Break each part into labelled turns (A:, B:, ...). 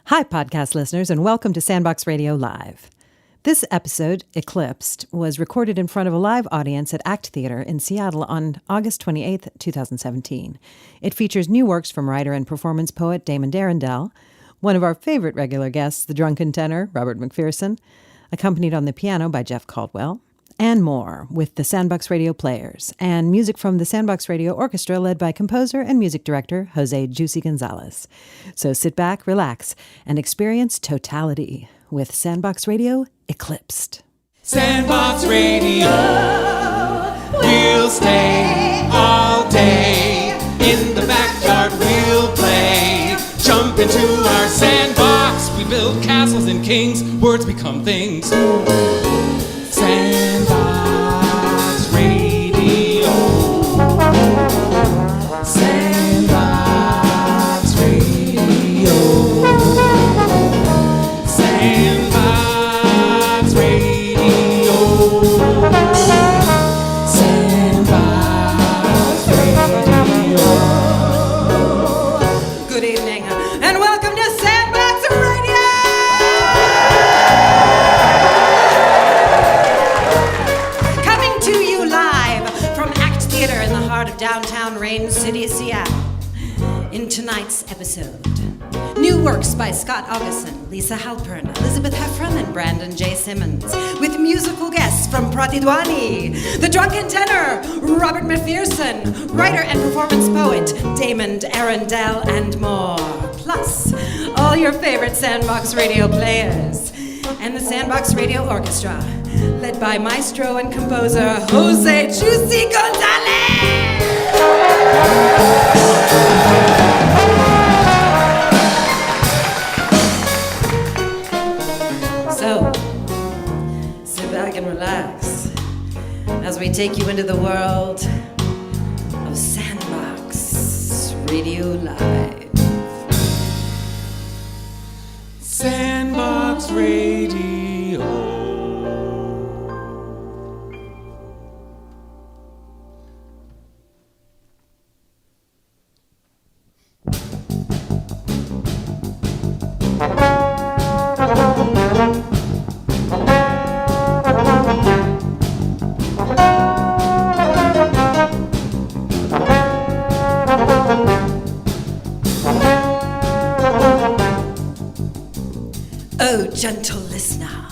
A: Hi, podcast listeners, and welcome to Sandbox Radio Live. This episode, Eclipsed, was recorded in front of a live audience at ACT Theater in Seattle on August 28, 2017. It features new works from writer and performance poet Daemond Arrindell, one of our favorite regular guests, the Drunken Tenor, Robert McPherson, accompanied on the piano by Jeff Caldwell, and more with the Sandbox Radio Players, and music from the Sandbox Radio Orchestra led by composer and music director Jose Juicy Gonzales. So sit back, relax, and experience Totality with Sandbox Radio Eclipsed.
B: Sandbox Radio, we'll stay all day. In the backyard we'll play. Jump into our sandbox. We build castles and kings. Words become things. Sandbox Radio. Sandbox Radio. Sandbox Radio. Sandbox Radio.
C: Good evening, and welcome to Sandbox Radio! Coming to you live from ACT Theater in the heart of downtown Rain City, Seattle. In tonight's episode, new works by Scot, Augustson, Lisa Halpern, Elizabeth Heffron, and Brandon J. Simmons, with musical guests from Pratidhwani, the Drunken Tenor, Robert McPherson, writer and performance poet Daemond Arrindell, and more. Plus, all your favorite Sandbox Radio players, and the Sandbox Radio Orchestra, led by maestro and composer Jose Juicy Gonzales! So, sit back and relax as we take you into the world of Sandbox Radio Live.
B: Sandbox Radio.
C: Oh, gentle listener,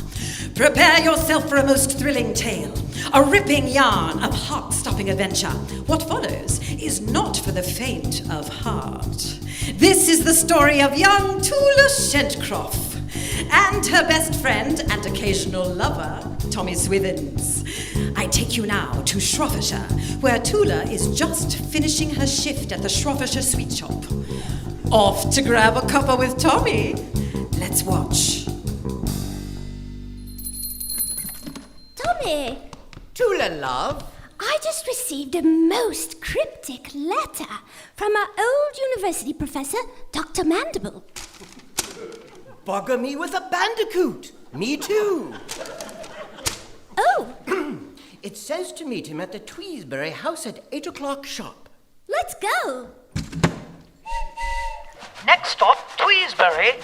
C: prepare yourself for a most thrilling tale, a ripping yarn of heart-stopping adventure. What follows is not for the faint of heart. This is the story of young Tula Shentcroft and her best friend and occasional lover, Tommy Swithins. I take you now to Shropshire, where Tula is just finishing her shift at the Shropshire Sweet Shop. Off to grab a cuppa with Tommy. Let's watch.
D: Tommy,
E: Tula, love.
D: I just received a most cryptic letter from our old university professor, Dr. Mandible.
E: Bugger me with a bandicoot. Me too.
D: Oh,
E: It says to meet him at the Tweesbury house at 8 o'clock sharp.
D: let's go.
F: Next stop, Tweesbury.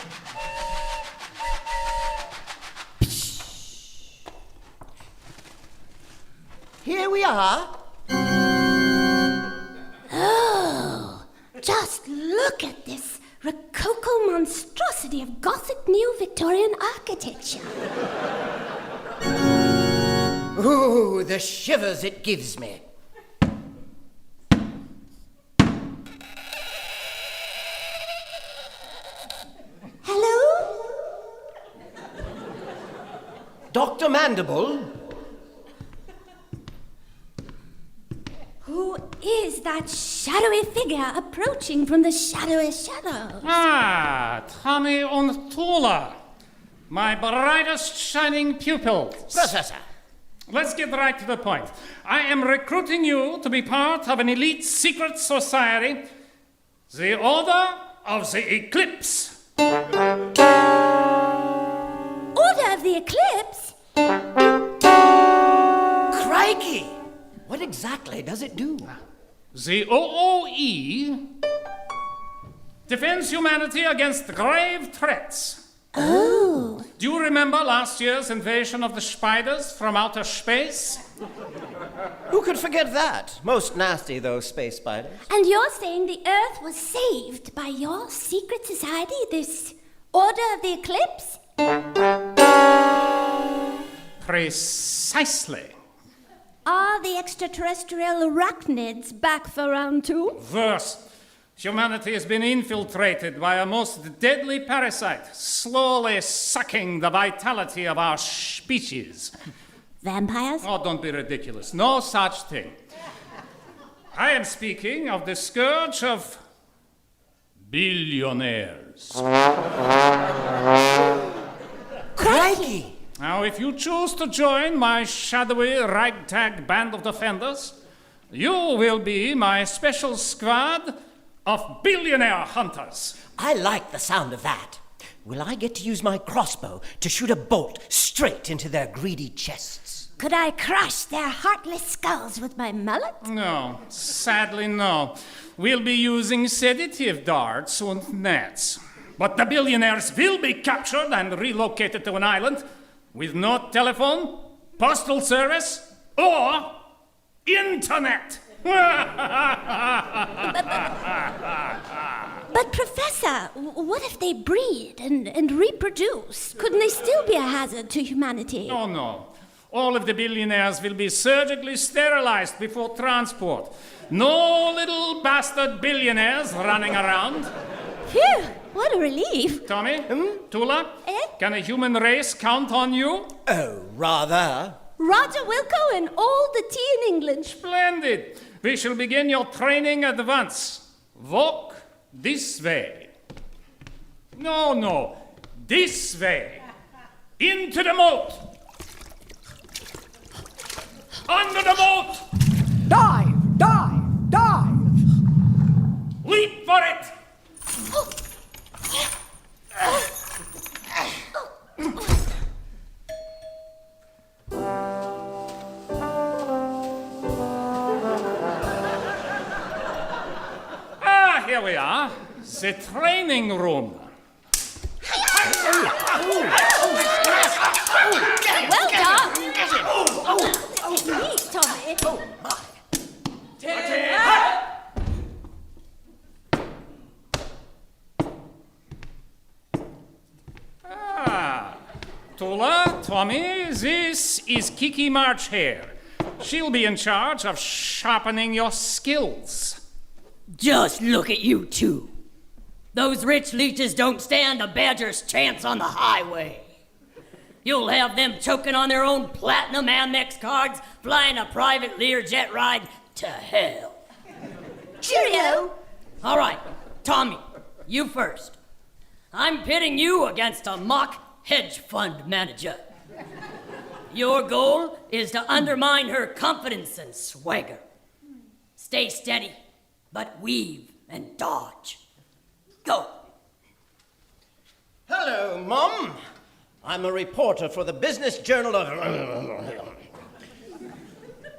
E: Here we are.
D: Oh, just look at this rococo monstrosity of Gothic neo-Victorian architecture.
E: Ooh, the shivers it gives me.
D: Hello?
E: Dr. Mandible?
D: Who is that shadowy figure approaching from the shadowy shadows?
G: Ah, Tommy und Tula, my brightest shining pupils.
E: Professor.
G: Let's get right to the point. I am recruiting you to be part of an elite secret society, the Order of the Eclipse.
D: Order of the Eclipse?
E: Crikey! What exactly does it do?
G: The OOE defends humanity against grave threats.
D: Oh.
G: Do you remember last year's invasion of the spiders from outer space?
E: Who could forget that? Most nasty, those space spiders.
D: And you're saying the Earth was saved by your secret society, this Order of the Eclipse?
G: Precisely.
D: Are the extraterrestrial arachnids back for round 2?
G: Worse. Humanity has been infiltrated by a most deadly parasite, slowly sucking the vitality of our species.
D: Vampires?
G: Oh, don't be ridiculous. No such thing. I am speaking of the scourge of billionaires.
E: Crikey!
G: Now, if you choose to join my shadowy ragtag band of defenders, you will be my special squad of billionaire hunters.
E: I like the sound of that. Will I get to use my crossbow to shoot a bolt straight into their greedy chests?
D: Could I crush their heartless skulls with my mallet?
G: No, sadly no. We'll be using sedative darts and nets. But the billionaires will be captured and relocated to an island with no telephone, postal service, or internet.
D: But Professor, what if they breed and reproduce? Couldn't they still be a hazard to humanity?
G: Oh, no. All of the billionaires will be surgically sterilized before transport. No little bastard billionaires running around.
D: Phew, what a relief.
G: Tommy? Tula?
D: Eh?
G: Can a human race count on you?
E: Oh, rather.
D: Roger Wilco and all the tea in England.
G: Splendid. We shall begin your training at once. Walk this way. No, this way. Into the moat. Under the moat.
H: Dive! Dive! Dive!
G: Leap for it. Here we are, the training room.
D: Well done. Neat, Tommy.
G: Tula, Tommy, this is Kiki March here. She'll be in charge of sharpening your skills.
I: Just look at you two. Those rich leeches don't stand a badger's chance on the highway. You'll have them choking on their own platinum Amex cards, flying a private Learjet ride to hell.
D: Cheerio.
I: All right, Tommy, you first. I'm pitting you against a mock hedge fund manager. Your goal is to undermine her confidence and swagger. Stay steady, but weave and dodge. Go.
E: Hello, Mom. I'm a reporter for the Business Journal of...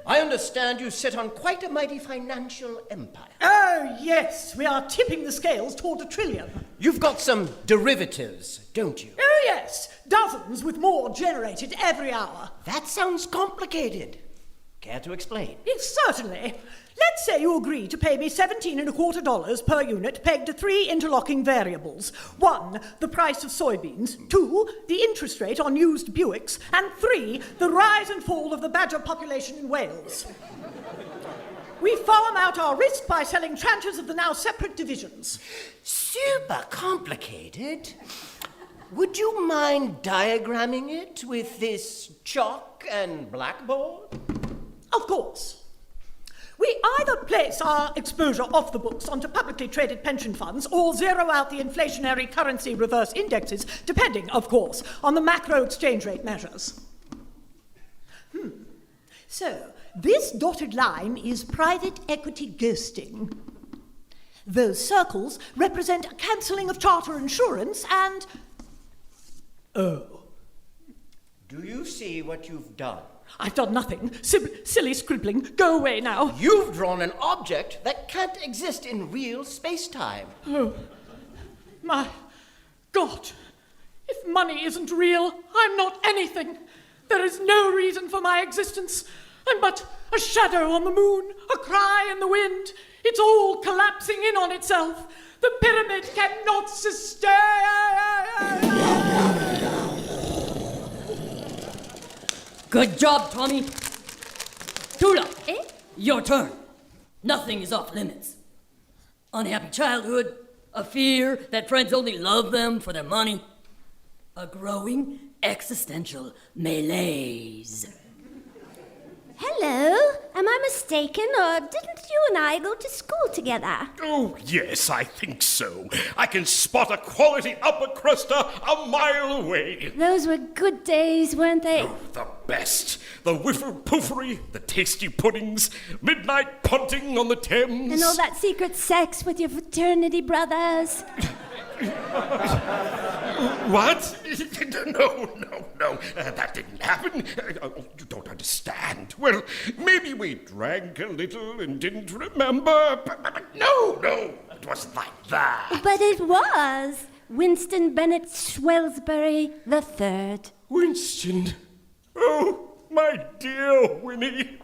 E: I understand you sit on quite a mighty financial empire.
H: Oh, yes, we are tipping the scales toward $1 trillion.
E: You've got some derivatives, don't you?
H: Oh, yes, dozens with more generated every hour.
E: That sounds complicated. Care to explain?
H: Certainly. Let's say you agree to pay me $17.25 per unit pegged to 3 interlocking variables. 1, the price of soybeans. 2, the interest rate on used Buicks. And 3, the rise and fall of the badger population in Wales. We farm out our risk by selling tranches of the now separate divisions.
E: Super complicated. Would you mind diagramming it with this chalk and blackboard?
H: Of course. We either place our exposure off the books onto publicly traded pension funds or zero out the inflationary currency reverse indexes, depending, of course, on the macro exchange rate measures. So, this dotted line is private equity ghosting. Those circles represent a cancelling of charter insurance and... Oh.
E: Do you see what you've done?
H: I've done nothing. Silly scribbling. Go away now.
E: You've drawn an object that can't exist in real space-time.
H: Oh, My God, if money isn't real, I'm not anything. There is no reason for my existence. I'm but a shadow on the moon, a cry in the wind. It's all collapsing in on itself. The pyramid cannot sustain.
I: Good job, Tommy. Tula, your turn. Nothing is off limits. Unhappy childhood, a fear that friends only love them for their money, a growing existential malaise.
D: Hello, am I mistaken, or didn't you and I go to school together?
J: Oh, yes, I think so. I can spot a quality upper cruster a mile away.
D: Those were good days, weren't they?
J: Oh, the best. The whiffer-poofery, the tasty puddings, midnight punting on the Thames.
D: And all that secret sex with your fraternity brothers.
J: What? No. That didn't happen. You don't understand. Well, maybe we drank a little and didn't remember. But no, it wasn't like that.
D: But it was. Winston Bennett Swellsbury III.
J: Winston. Oh, my dear Winnie.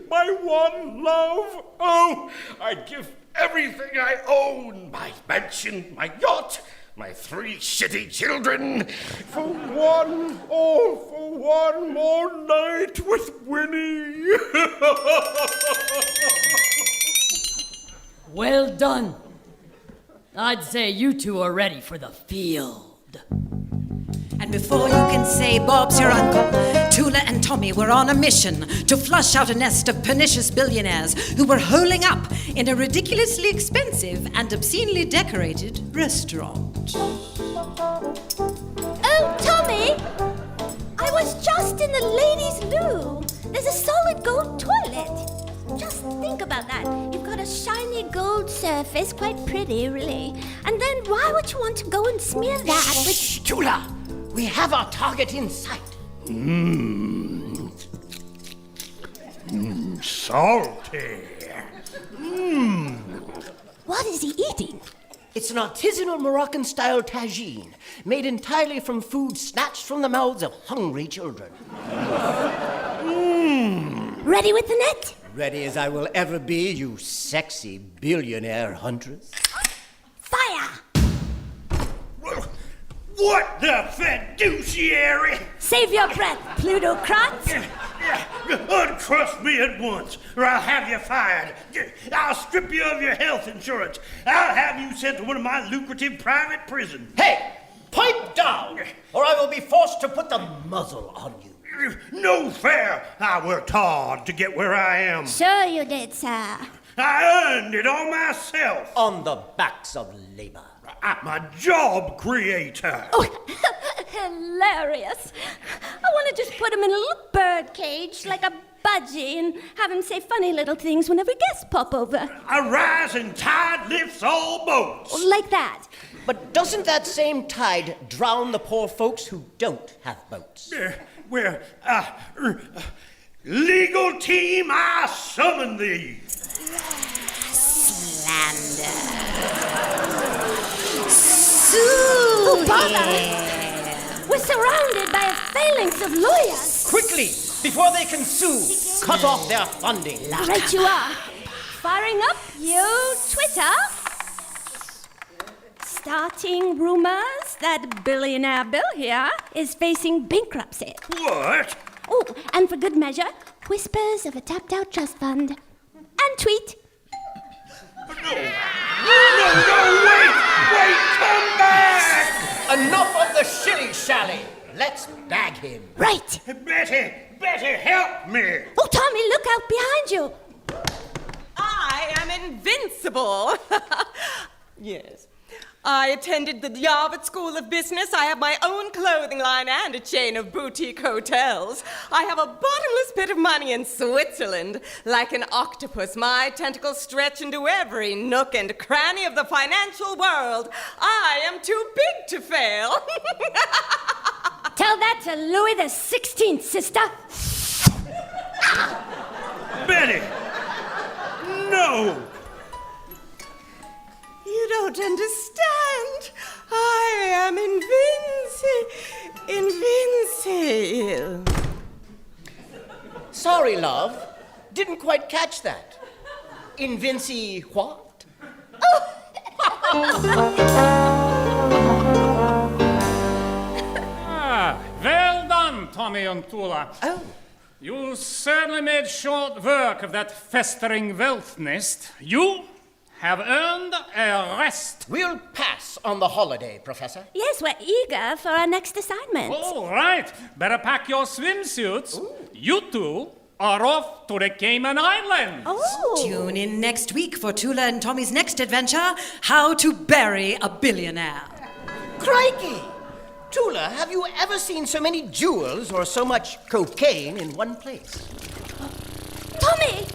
J: My one love. Oh, I'd give everything I own. My mansion, my yacht, my 3 shitty children, for one more night with Winnie.
I: Well done. I'd say you two are ready for the field.
C: And before you can say Bob's your uncle, Tula and Tommy were on a mission to flush out a nest of pernicious billionaires who were holing up in a ridiculously expensive and obscenely decorated restaurant.
D: Oh, Tommy! I was just in the ladies' loo. There's a solid gold toilet. Just think about that. You've got a shiny gold surface, quite pretty, really. And then why would you want to go and smear that with...
E: Shh, Tula! We have our target in sight.
J: Salty.
D: What is he eating?
E: It's an artisanal Moroccan-style tagine, made entirely from food snatched from the mouths of hungry children.
D: Ready with the net?
E: Ready as I will ever be, you sexy billionaire huntress.
D: Fire!
J: What the fiduciary?
D: Save your breath, plutocrats!
J: Uncrust me at once, or I'll have you fired. I'll strip you of your health insurance. I'll have you sent to one of my lucrative private prisons.
E: Hey, pipe down, or I will be forced to put the muzzle on you.
J: No fair. I worked hard to get where I am.
D: Sure you did, sir.
J: I earned it all myself.
E: On the backs of labor.
J: I'm a job creator.
D: Oh, hilarious. I want to just put him in a little bird cage like a budgie and have him say funny little things whenever guests pop over.
J: A rising tide lifts all boats.
D: Like that.
E: But doesn't that same tide drown the poor folks who don't have boats?
J: Legal team, I summon thee.
C: Slander.
D: Oh, bother! We're surrounded by a phalanx of lawyers.
E: Quickly, before they can sue, cut off their funding.
D: Right you are. Firing up your Twitter. Starting rumors that billionaire Bill here is facing bankruptcy.
J: What?
D: Oh, and for good measure, whispers of a tapped-out trust fund. And tweet.
J: No, wait, come back!
E: Enough of the shilly-shally. Let's bag him.
D: Right.
J: Betty, help me.
D: Oh, Tommy, look out behind you.
K: I am invincible. Yes. I attended the Harvard School of Business. I have my own clothing line and a chain of boutique hotels. I have a bottomless pit of money in Switzerland. Like an octopus, my tentacles stretch into every nook and cranny of the financial world. I am too big to fail.
D: Tell that to Louis the 16th, sister.
J: Betty! No!
K: You don't understand. I am invincible.
E: Sorry, love. Didn't quite catch that. Invinci what?
G: Well done, Tommy and Tula.
E: Oh.
G: You certainly made short work of that festering wealth nest. You have earned a rest.
E: We'll pass on the holiday, Professor.
D: Yes, we're eager for our next assignment.
G: All right. Better pack your swimsuits. Ooh. You two are off to the Cayman Islands.
D: Oh.
C: Tune in next week for Tula and Tommy's next adventure, How to Bury a Billionaire.
E: Crikey! Tula, have you ever seen so many jewels or so much cocaine in one place?
D: Tommy,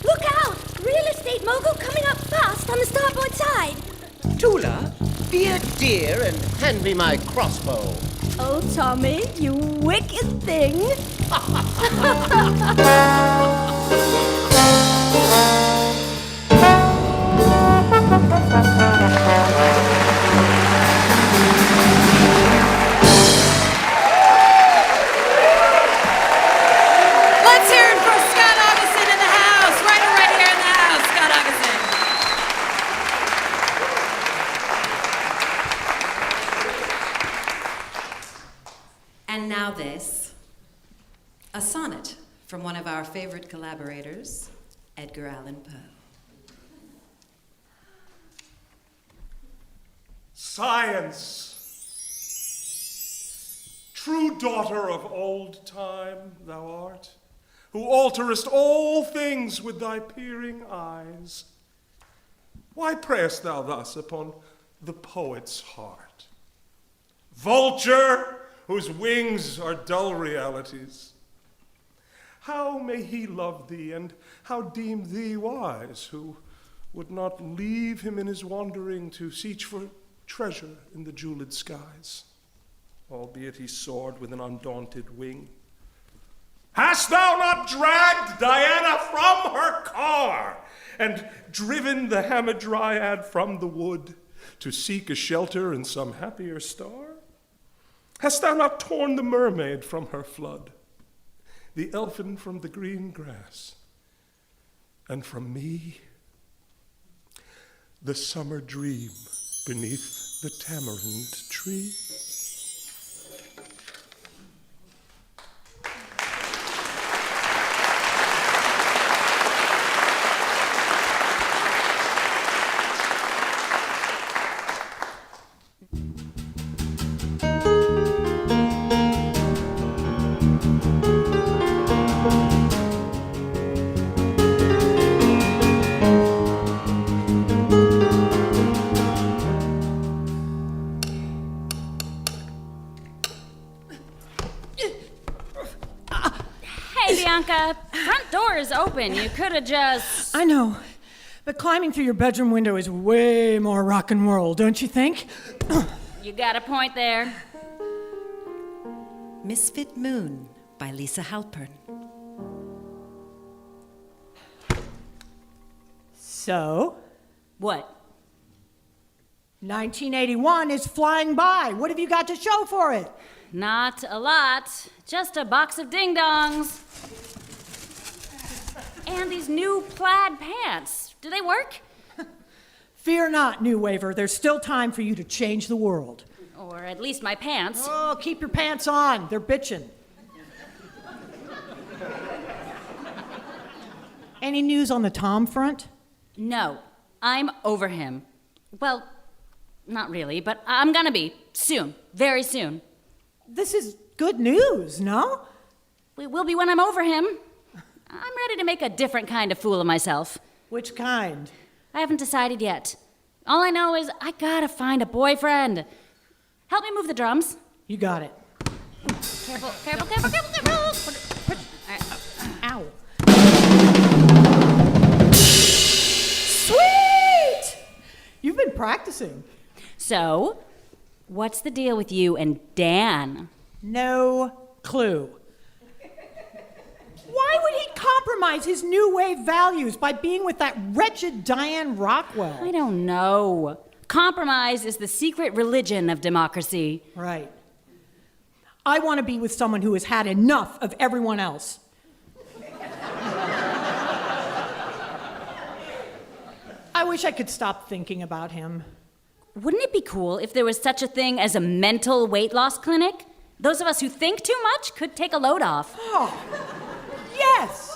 D: look out! Real estate mogul coming up fast on the starboard side.
E: Tula, be a dear and hand me my crossbow.
D: Oh, Tommy, you wicked thing.
C: Let's hear it for Scot Augustson in the house. Right here in the house, Scot Augustson. And now this, a sonnet from one of our favorite collaborators, Edgar Allan Poe.
L: Science, true daughter of old time thou art, who alterest all things with thy peering eyes. Why preyest thou thus upon the poet's heart? Vulture, whose wings are dull realities, how may he love thee, and how deem thee wise, who would not leave him in his wandering to seek for treasure in the jeweled skies, albeit he soared with an undaunted wing? Hast thou not dragged Diana from her car, and driven the Hamadryad from the wood to seek a shelter in some happier star? Hast thou not torn the mermaid from her flood, the elfin from the green grass, and from me, the summer dream beneath the tamarind tree?
M: Front door is open. You could have just...
H: I know, but climbing through your bedroom window is way more rock and roll, don't you think?
M: You got a point there.
C: Misfit Moon by Lisa Halpern.
H: So?
M: What?
H: 1981 is flying by. What have you got to show for it?
M: Not a lot. Just a box of ding-dongs. And these new plaid pants. Do they work?
H: Fear not, New Waver. There's still time for you to change the world.
M: Or at least my pants.
H: Oh, keep your pants on. They're bitchin'. Any news on the Tom front?
M: No. I'm over him. Well, not really, but I'm gonna be. Soon. Very soon.
H: This is good news, no?
M: It will be when I'm over him. I'm ready to make a different kind of fool of myself.
H: Which kind?
M: I haven't decided yet. All I know is I gotta find a boyfriend. Help me move the drums.
H: You got it.
M: Careful, careful, careful, careful, careful.
H: Ow. Sweet! You've been practicing.
M: So, what's the deal with you and Dan?
H: No clue. Why would he compromise his new wave values by being with that wretched Diane Rockwell?
M: I don't know. Compromise is the secret religion of democracy.
H: Right. I want to be with someone who has had enough of everyone else. I wish I could stop thinking about him.
M: Wouldn't it be cool if there was such a thing as a mental weight loss clinic? Those of us who think too much could take a load off.
H: Oh, yes!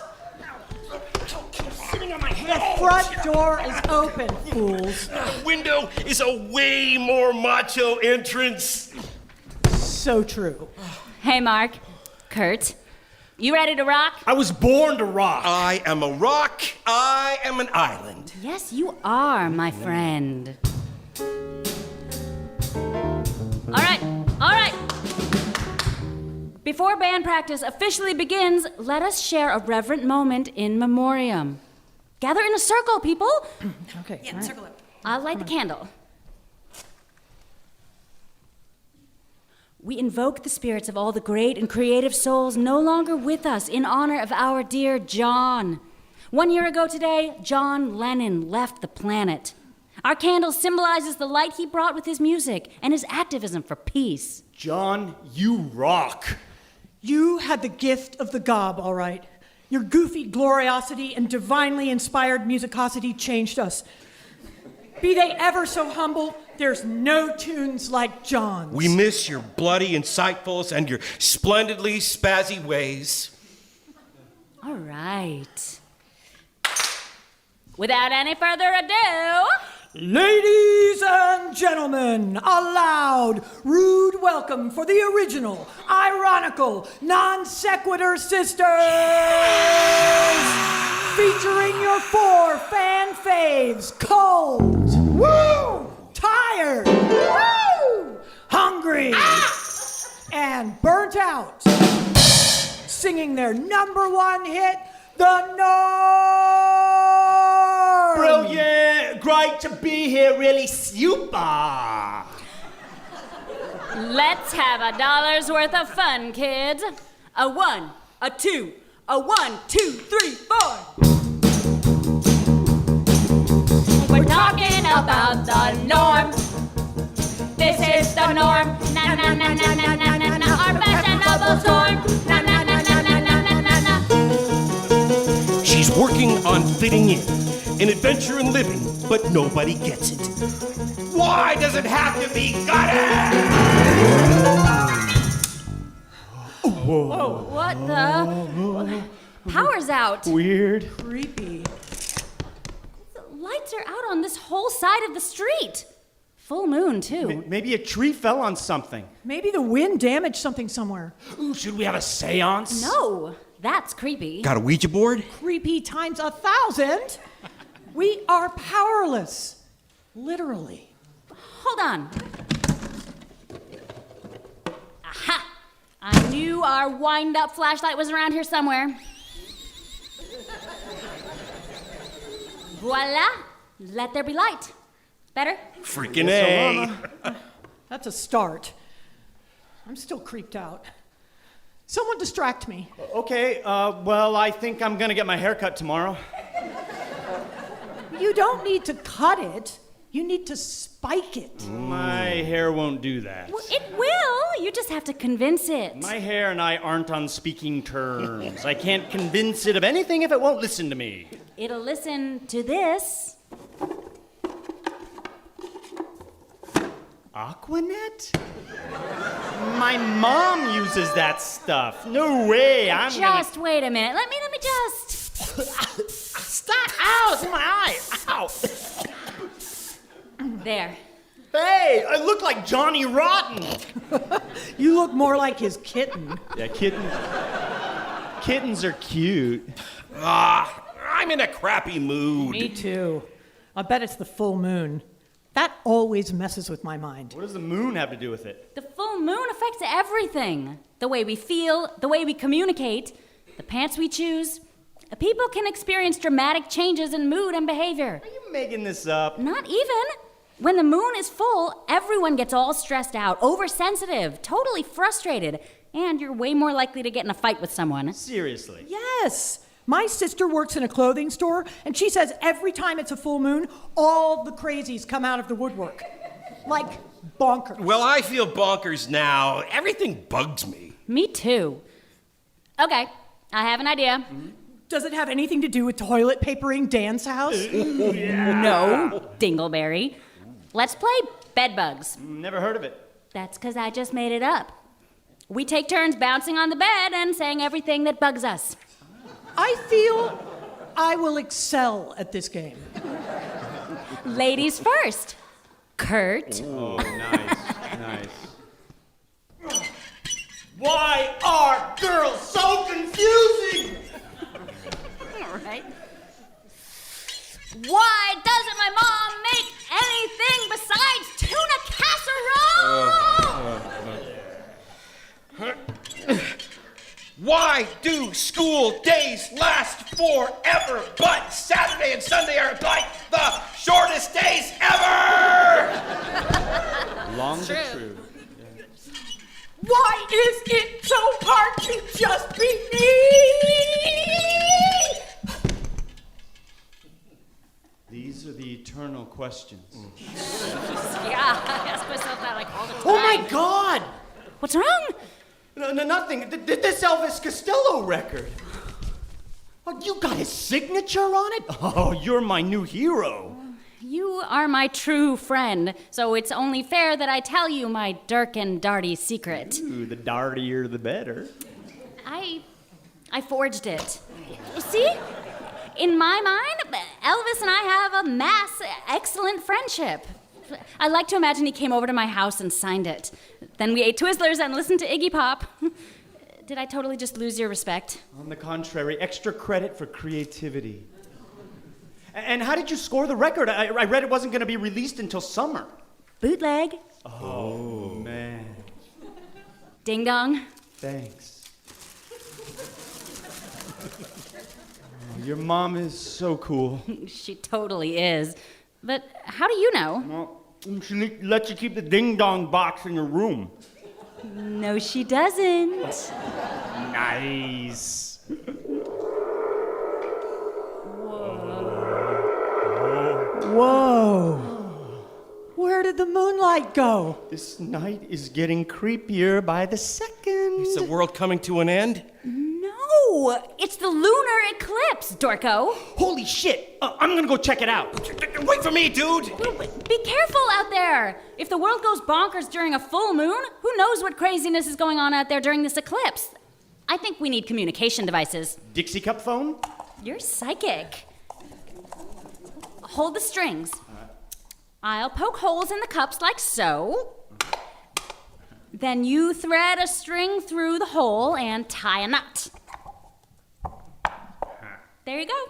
J: Sitting on my head.
H: The front door is open, fools.
J: The window is a way more macho entrance.
H: So true.
M: Hey, Mark. Kurt. You ready to rock?
N: I was born to rock.
J: I am a rock. I am an island.
M: Yes, you are, my friend. All right. Before band practice officially begins, let us share a reverent moment in memoriam. Gather in a circle, people.
H: Okay.
C: Yeah, circle up.
M: I'll light the candle. We invoke the spirits of all the great and creative souls no longer with us in honor of our dear John. 1 year ago today, John Lennon left the planet. Our candle symbolizes the light he brought with his music and his activism for peace.
N: John, you rock.
H: You had the gift of the gob, all right. Your goofy gloriosity and divinely inspired musicosity changed us. Be they ever so humble, there's no tunes like John's.
J: We miss your bloody insightfuls and your splendidly spazzy ways.
M: All right. Without any further ado...
H: Ladies and gentlemen, a loud, rude welcome for the original, ironical, non sequitur sisters! Featuring your 4 fan faves, Cold, woo, Tired, woo, Hungry, and Burnt Out. Singing their #1 hit, The Norm!
N: Brilliant! Great to be here, really super!
M: Let's have $1 worth of fun, kids. A 1, a 2, a 1, 2, 3, 4. We're talking about the norm. This is the norm. Na na na na na na na na. Our fashionable storm. Na na na na na na na na.
J: She's working on fitting in, an adventure in living, but nobody gets it. Why does it have to be gutted?
M: Whoa. What the? Power's out.
N: Weird.
H: Creepy.
M: The lights are out on this whole side of the street. Full moon, too.
N: Maybe a tree fell on something.
H: Maybe the wind damaged something somewhere.
N: Ooh, should we have a seance?
M: No, that's creepy.
J: Got a Ouija board?
H: Creepy times 1,000. We are powerless. Literally.
M: Hold on. Aha! I knew our wind-up flashlight was around here somewhere. Voila! Let there be light. Better?
J: Freaking A.
H: That's a start. I'm still creeped out. Someone distract me.
N: Okay, well, I think I'm gonna get my hair cut tomorrow.
H: You don't need to cut it. You need to spike it.
N: My hair won't do that.
M: Well, it will. You just have to convince it.
N: My hair and I aren't on speaking terms. I can't convince it of anything if it won't listen to me.
M: It'll listen to this.
N: Aquanet? My mom uses that stuff. No way,
M: Just wait a minute. Let me just...
N: Stop! Ow, it's in my eye! Ow!
M: There.
N: Hey, I look like Johnny Rotten!
H: You look more like his kitten.
N: Yeah, kittens are cute.
J: I'm in a crappy mood.
H: Me too. I bet it's the full moon. That always messes with my mind.
N: What does the moon have to do with it?
M: The full moon affects everything. The way we feel, the way we communicate, the pants we choose. People can experience dramatic changes in mood and behavior.
N: Are you making this up?
M: Not even. When the moon is full, everyone gets all stressed out, oversensitive, totally frustrated, and you're way more likely to get in a fight with someone.
N: Seriously?
H: Yes. My sister works in a clothing store, and she says every time it's a full moon, all the crazies come out of the woodwork. Like bonkers.
J: Well, I feel bonkers now. Everything bugs me.
M: Me too. Okay, I have an idea.
H: Does it have anything to do with toilet papering Dan's house?
M: No, Dingleberry. Let's play bedbugs.
N: Never heard of it.
M: That's because I just made it up. We take turns bouncing on the bed and saying everything that bugs us.
H: I feel I will excel at this game.
M: Ladies first. Kurt.
N: Oh, nice.
E: Why are girls so confusing?
M: All right. Why doesn't my mom make anything besides tuna casserole?
J: Why do school days last forever, but Saturday and Sunday are like the shortest days ever?
N: Long but true.
H: Why is it so hard to just be me?
N: These are the eternal questions.
M: Yeah, I ask myself that like all the time.
E: Oh my God!
M: What's wrong?
E: No, nothing. This Elvis Costello record. Oh, you got his signature on it?
N: Oh, you're my new hero.
M: You are my true friend, so it's only fair that I tell you my dark and darty secret.
N: Ooh, the dartier the better.
M: I forged it. See? In my mind, Elvis and I have a excellent friendship. I like to imagine he came over to my house and signed it. Then we ate Twizzlers and listened to Iggy Pop. Did I totally just lose your respect?
N: On the contrary, extra credit for creativity. And how did you score the record? I read it wasn't going to be released until summer.
M: Bootleg.
N: Oh, man.
M: Ding dong.
N: Thanks. Your mom is so cool.
M: She totally is. But how do you know?
N: Well, she lets you keep the ding-dong box in your room.
M: No, she doesn't.
N: Nice.
H: Whoa. Where did the moonlight go?
N: This night is getting creepier by the second.
J: Is the world coming to an end?
M: No, it's the lunar eclipse, Dorco.
N: Holy shit! I'm gonna go check it out.
J: Wait for me, dude!
M: Be careful out there. If the world goes bonkers during a full moon, who knows what craziness is going on out there during this eclipse? I think we need communication devices.
N: Dixie cup phone?
M: You're psychic. Hold the strings. I'll poke holes in the cups like so. Then you thread a string through the hole and tie a knot. There you go.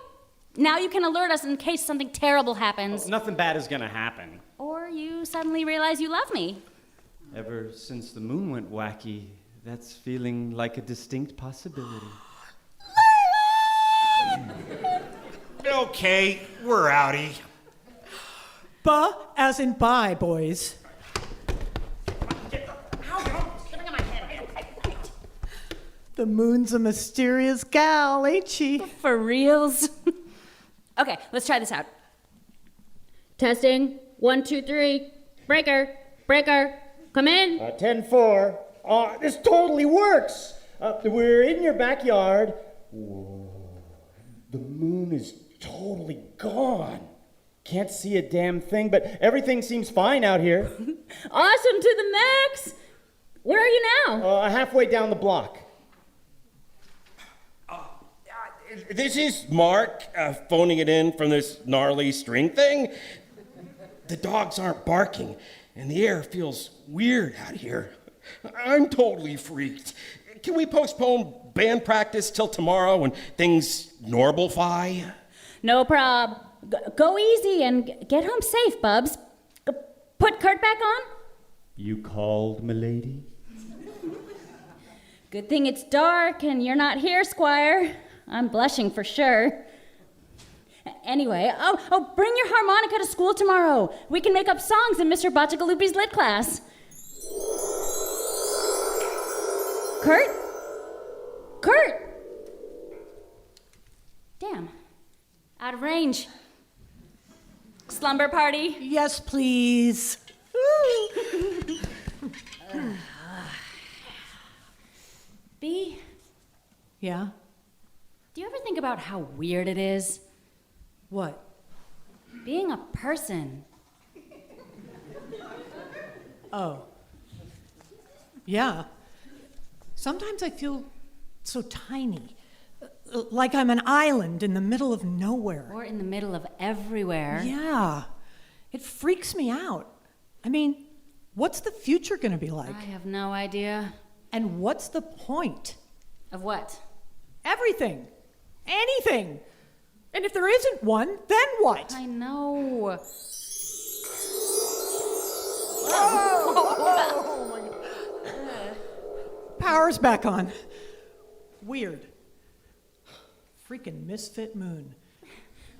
M: Now you can alert us in case something terrible happens.
N: Oh, nothing bad is gonna happen.
M: Or you suddenly realize you love me.
N: Ever since the moon went wacky, that's feeling like a distinct possibility.
J: Okay, we're outie.
H: Buh, as in bye, boys. The moon's a mysterious gal, ain't she?
M: For reals? Okay, let's try this out. Testing. 1, 2, 3. Breaker. Come in.
E: 10-4. This totally works. We're in your backyard. Whoa. The moon is totally gone. Can't see a damn thing, but everything seems fine out here.
M: Awesome to the max. Where are you now?
E: Halfway down the block.
J: This is Mark, phoning it in from this gnarly string thing. The dogs aren't barking, and the air feels weird out here. I'm totally freaked. Can we postpone band practice till tomorrow when things normalify?
M: No prob. Go easy and get home safe, Bubs. Put Kurt back on?
N: You called, milady?
M: Good thing it's dark and you're not here, Squire. I'm blushing for sure. Anyway, bring your harmonica to school tomorrow. We can make up songs in Mr. Bacciagalupi's lit class. Kurt? out of range. Slumber party?
H: Yes, please.
M: B?
H: Yeah?
M: Do you ever think about how weird it is?
H: What?
M: Being a person.
H: Oh. Yeah. Sometimes I feel so tiny. Like I'm an island in the middle of nowhere.
M: Or in the middle of everywhere.
H: Yeah. It freaks me out. I mean, what's the future going to be like?
M: I have no idea.
H: And what's the point?
M: Of what?
H: Everything. Anything. And if there isn't one, then what?
M: I know.
H: Oh my God. Power's back on. Weird. Freaking misfit moon.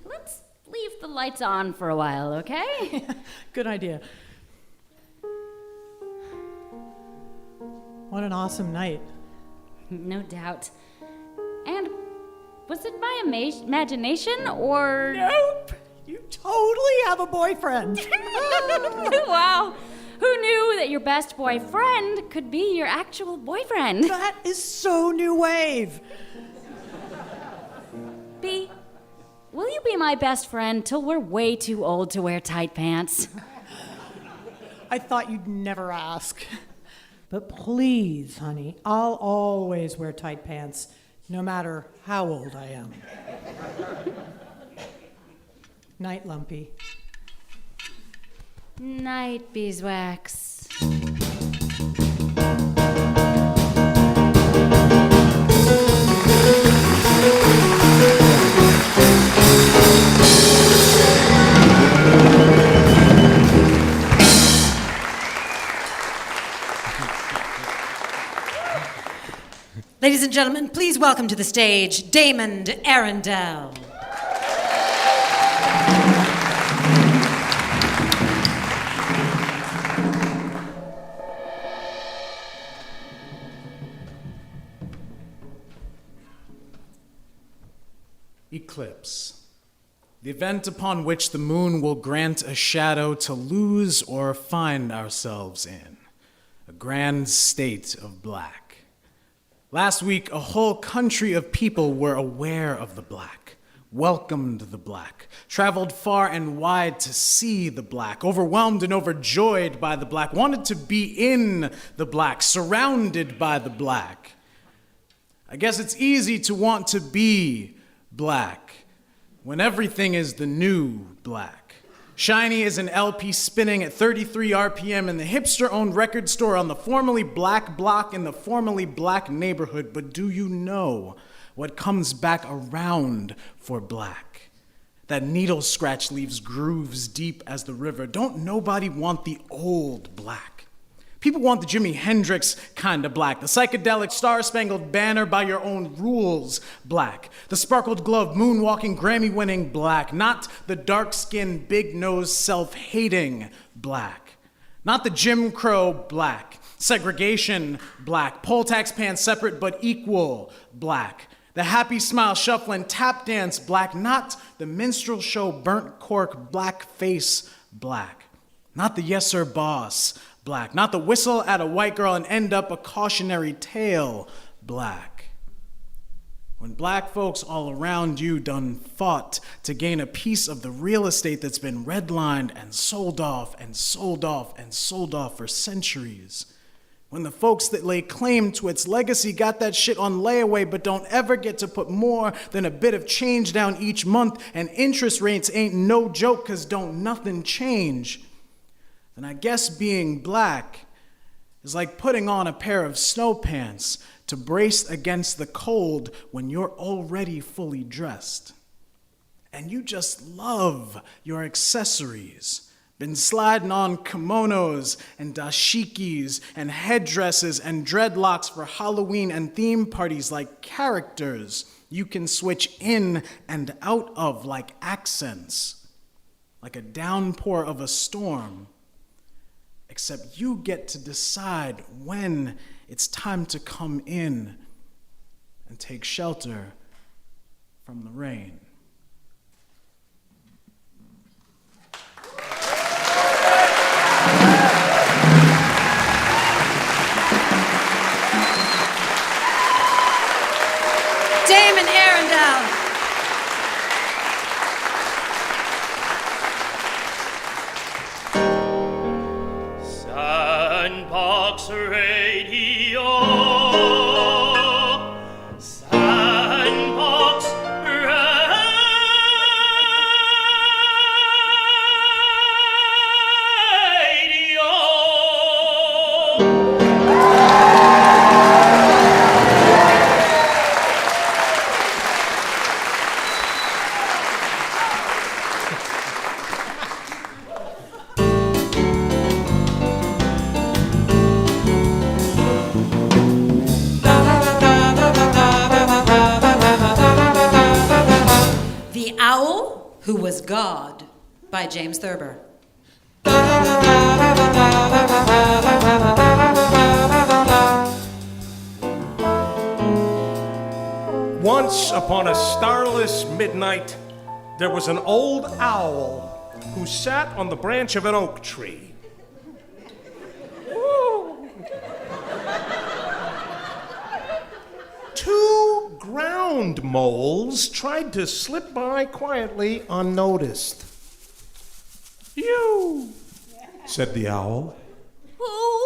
M: Let's leave the lights on for a while, okay?
H: Good idea. What an awesome night.
M: No doubt. And was it my imagination or...
H: Nope! You totally have a boyfriend.
M: Wow. Who knew that your best boyfriend could be your actual boyfriend?
H: That is so new wave.
M: B, will you be my best friend till we're way too old to wear tight pants?
H: I thought you'd never ask. But please, honey, I'll always wear tight pants, no matter how old I am. Night, Lumpy.
M: Night, beeswax.
C: Ladies and gentlemen, please welcome to the stage Daemond Arrindell.
O: Eclipse. The event upon which the moon will grant a shadow to lose or find ourselves in. A grand state of black. Last week, a whole country of people were aware of the black, welcomed the black, traveled far and wide to see the black, overwhelmed and overjoyed by the black, wanted to be in the black, surrounded by the black. I guess it's easy to want to be black when everything is the new black. Shiny as an LP spinning at 33 RPM in the hipster-owned record store on the formerly black block in the formerly black neighborhood. But do you know what comes back around for black? That needle scratch leaves grooves deep as the river. Don't nobody want the old black. People want the Jimi Hendrix kind of black, the psychedelic star-spangled banner by your own rules black, the sparkled glove moonwalking Grammy-winning black, not the dark-skinned big-nosed self-hating black, not the Jim Crow black, segregation black, poll tax pants separate but equal black, the happy smile shuffling tap dance black, not the minstrel show burnt cork black face black, not the yes sir boss black, not the whistle at a white girl and end up a cautionary tale black. When black folks all around you done fought to gain a piece of the real estate that's been redlined and sold off and sold off and sold off for centuries. When the folks that lay claim to its legacy got that shit on layaway but don't ever get to put more than a bit of change down each month and interest rates ain't no joke 'cause don't nothing change. Then I guess being black is like putting on a pair of snow pants to brace against the cold when you're already fully dressed. And you just love your accessories. Been sliding on kimonos and dashikis and headdresses and dreadlocks for Halloween and theme parties like characters you can switch in and out of like accents, like a downpour of a storm. Except you get to decide when it's time to come in and take shelter from the rain.
C: Daemond Arrindell.
P: Sandbox Radio. Sandbox
C: The Owl Who Was God by James Thurber.
L: Once upon a starless midnight, there was an old owl who sat on the branch of an oak tree. Two ground moles tried to slip by quietly unnoticed. "You," said the owl.
D: Who?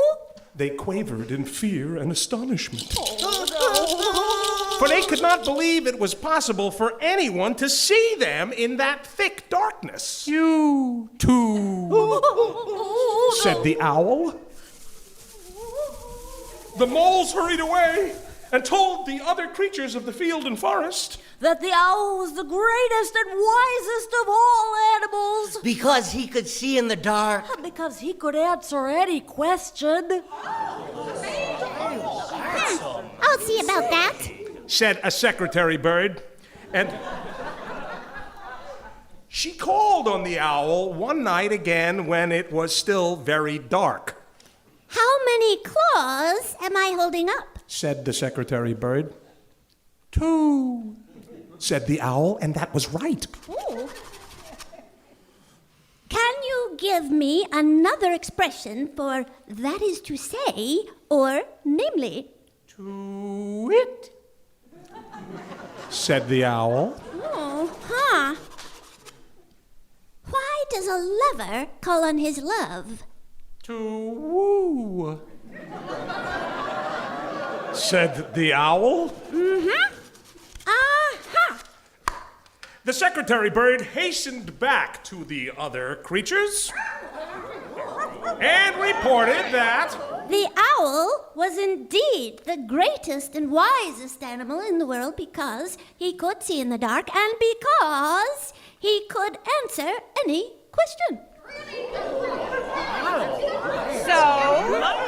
L: They quavered in fear and astonishment. For they could not believe it was possible for anyone to see them in that thick darkness. "You too," said the owl. The moles hurried away and told the other creatures of the field and forest
M: that the owl was the greatest and wisest of all animals.
F: Because he could see in the dark.
M: Because he could answer any question.
D: I'll see about that.
L: said a secretary bird. And she called on the owl one night again when it was still very dark.
D: How many claws am I holding up?
L: Said the secretary bird. 2, said the owl, and that was right.
D: Ooh. Can you give me another expression for that is to say, or namely?
L: To it, said the owl.
D: Oh, huh. Why does a lover call on his love?
L: To woo, said the owl.
D: Mm-hmm. Uh-huh.
L: The secretary bird hastened back to the other creatures and reported that
D: the owl was indeed the greatest and wisest animal in the world because he could see in the dark and because he could answer any question.
K: So,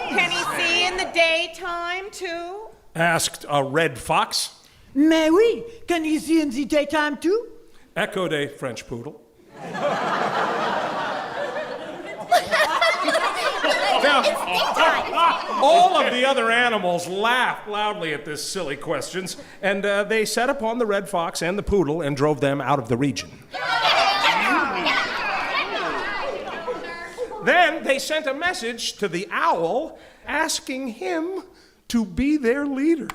K: can he see in the daytime too?
L: asked a red fox.
H: Mais oui, can he see in the daytime too?
L: Echoed a French poodle. Now, all of the other animals laughed loudly at this silly questions, and they set upon the red fox and the poodle and drove them out of the region. Then they sent a message to the owl asking him to be their leader.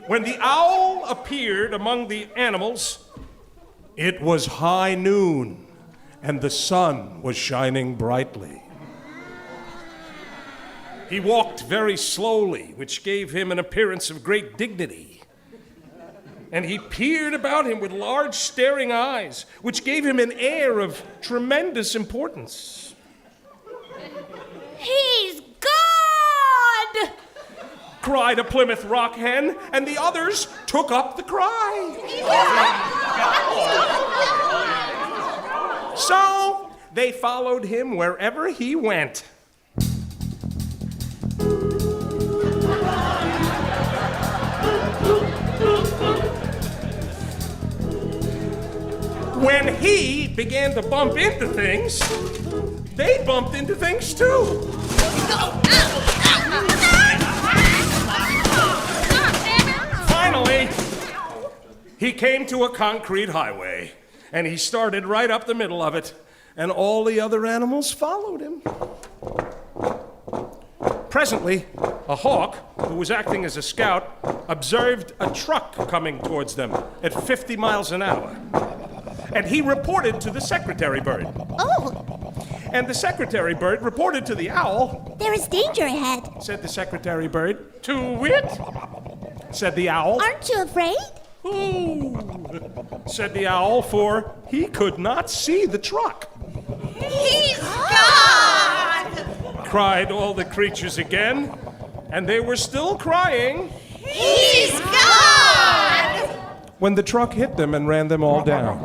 L: When the owl appeared among the animals, it was high noon, and the sun was shining brightly. He walked very slowly, which gave him an appearance of great dignity. And he peered about him with large staring eyes, which gave him an air of tremendous importance.
D: He's God!
L: Cried a Plymouth Rock hen, and the others took up the cry. So they followed him wherever he went. When he began to bump into things, they bumped into things too. Finally, he came to a concrete highway, and he started right up the middle of it, and all the other animals followed him. Presently, a hawk, who was acting as a scout, observed a truck coming towards them at 50 miles an hour. And he reported to the secretary bird.
D: Oh!
L: And the secretary bird reported to the owl.
D: There is danger ahead,
L: Said the secretary bird.
G: To wit?
L: Said the owl.
D: Aren't you afraid?
L: Said the owl, for he could not see the truck.
C: He's gone!
L: Cried all the creatures again, and they were still crying.
C: He's gone!
L: When the truck hit them and ran them all down.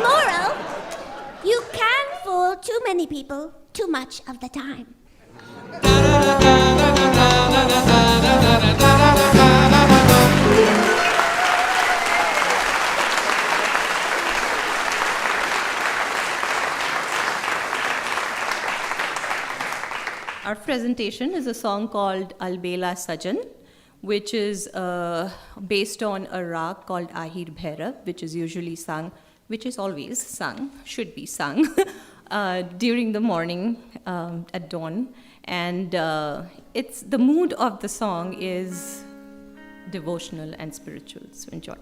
D: Moral, you can't fool too many people too much of the time.
Q: Our presentation is a song called Albela Sajan, which is based on a rag called Ahir Bhairav, which is usually sung, which is always sung, should be sung, during the morning at dawn. And it's the mood of the song is devotional and spiritual, so enjoy.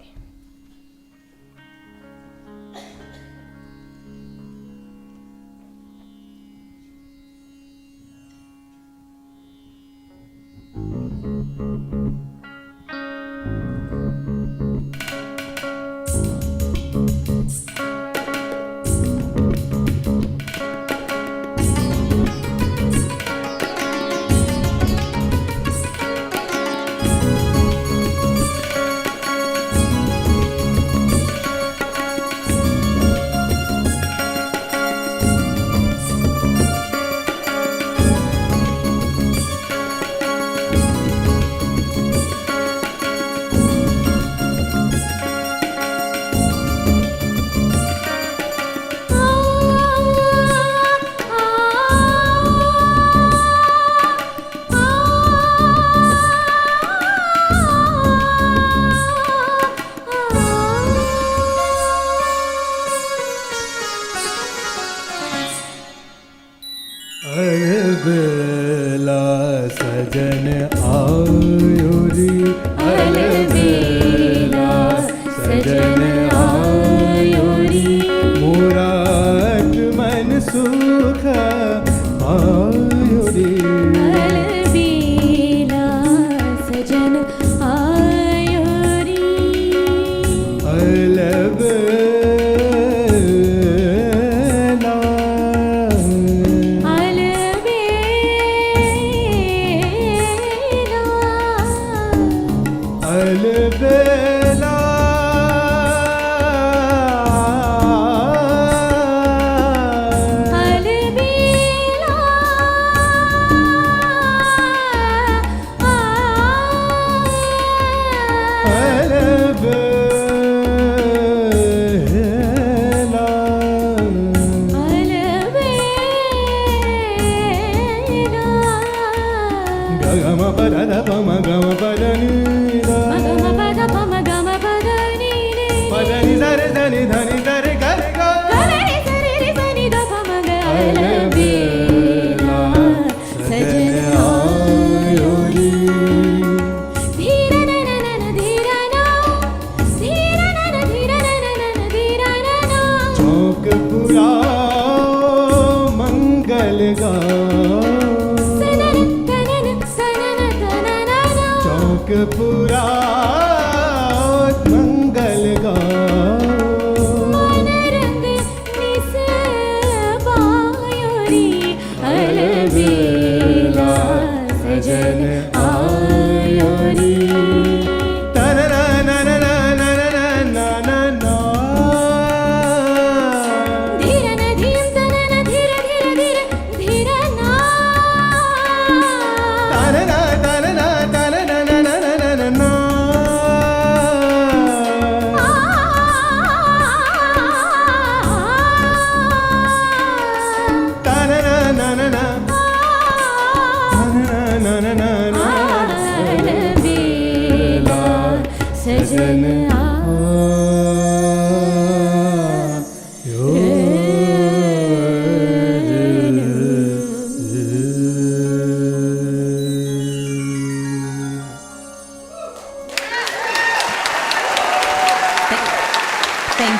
A: Thank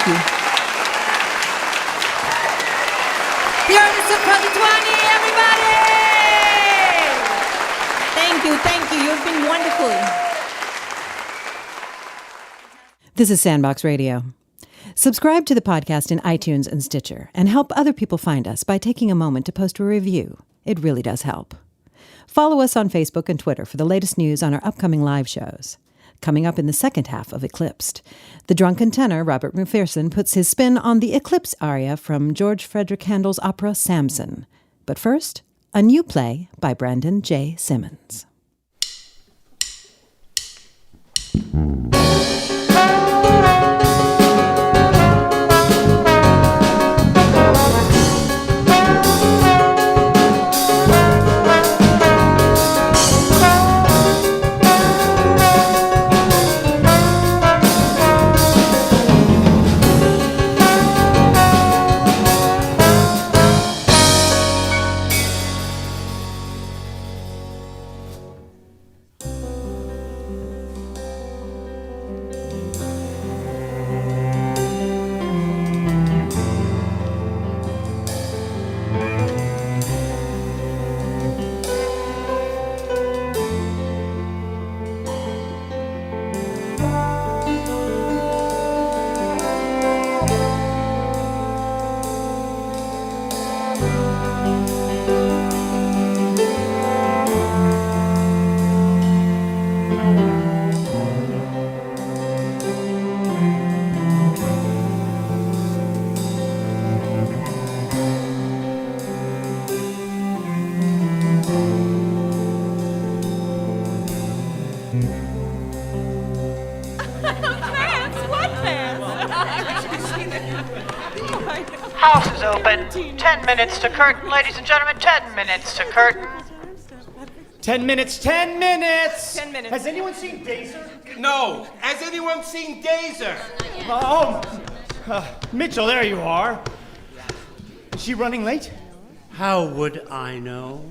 A: you.
C: The artists of Pratidhwani, everybody!
Q: Thank you. You've been wonderful.
A: This is Sandbox Radio. Subscribe to the podcast in iTunes and Stitcher and help other people find us by taking a moment to post a review. It really does help. Follow us on Facebook and Twitter for the latest news on our upcoming live shows. Coming up in the second half of Eclipsed, the drunken tenor Robert McPherson puts his spin on the Eclipse aria from George Frederick Handel's opera Samson. But first, a new play by Brandon J. Simmons.
R: House is open. 10 minutes to curtain, ladies and gentlemen. 10 minutes to curtain.
N: 10 minutes, 10 minutes!
K: 10 minutes.
N: Has anyone seen Dazer?
J: No. Has anyone seen Dazer?
N: Mitchell, there you are. Is she running late?
F: How would I know?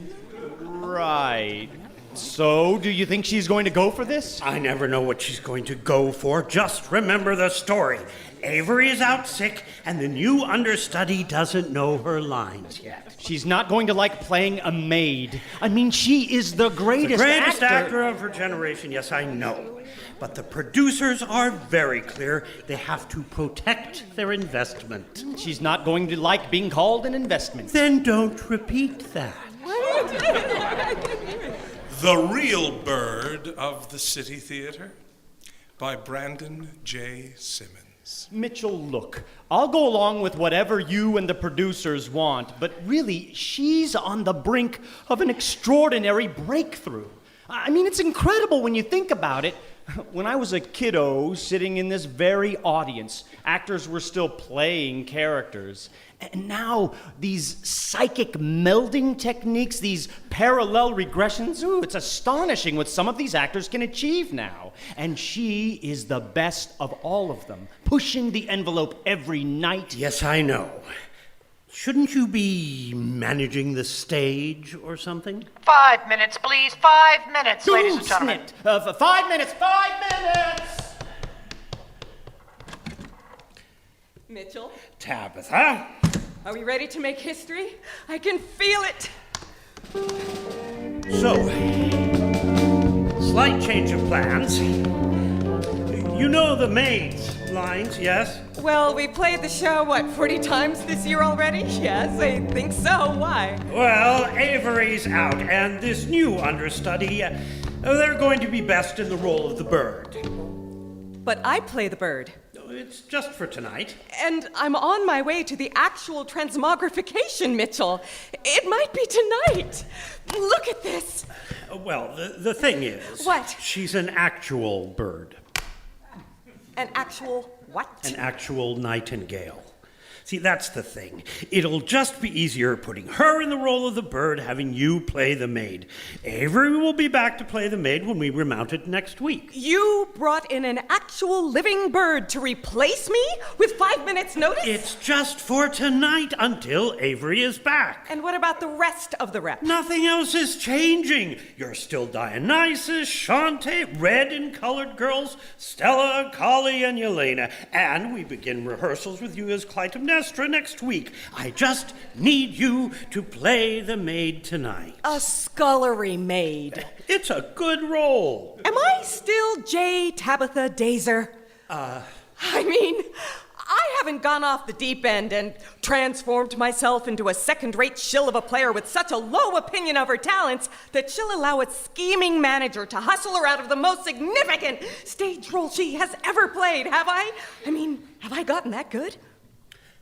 N: Right. So, do you think she's going to go for this?
F: I never know what she's going to go for. Just remember the story. Avery is out sick, and the new understudy doesn't know her lines yet.
N: She's not going to like playing a maid. I mean, she is the greatest
F: actor of her generation, yes, I know. But the producers are very clear. They have to protect their investment.
N: She's not going to like being called an investment.
F: Then don't repeat that.
L: The Real Bird of the City Theater by Brandon J. Simmons.
N: Mitchell, look, I'll go along with whatever you and the producers want, but really, she's on the brink of an extraordinary breakthrough. I mean, it's incredible when you think about it. When I was a kiddo sitting in this very audience, actors were still playing characters. And now, these psychic melding techniques, these parallel regressions, it's astonishing what some of these actors can achieve now. And she is the best of all of them, pushing the envelope every night.
F: Yes, I know. Shouldn't you be managing the stage or something?
R: 5 minutes, please. 5 minutes, ladies and gentlemen.
N: 5 minutes, 5 minutes!
K: Mitchell?
F: Tabitha?
K: Are we ready to make history? I can feel it.
F: So, slight change of plans. You know the maid's lines, yes?
K: Well, we played the show, 40 times this year already? Yes, I think so. Why?
F: Well, Avery's out, and this new understudy, they're going to be best in the role of the bird.
K: But I play the bird.
F: It's just for tonight.
K: And I'm on my way to the actual transmogrification, Mitchell. It might be tonight. Look at this.
F: Well, the thing is...
K: What?
F: She's an actual bird.
K: An actual what?
F: An actual nightingale. See, that's the thing. It'll just be easier putting her in the role of the bird, having you play the maid. Avery will be back to play the maid when we remount it next week.
K: You brought in an actual living bird to replace me with 5 minutes' notice?
F: It's just for tonight until Avery is back.
K: And what about the rest of the rep?
F: Nothing else is changing. You're still Dionysus, Shante, Red and Colored Girls, Stella, Kali, and Yelena. And we begin rehearsals with you as Clytemnestra next week. I just need you to play the maid tonight.
K: A scullery maid.
F: It's a good role.
K: Am I still J. Tabitha Dazer? I mean, I haven't gone off the deep end and transformed myself into a second-rate shill of a player with such a low opinion of her talents that she'll allow a scheming manager to hustle her out of the most significant stage role she has ever played, have I? I mean, have I gotten that good?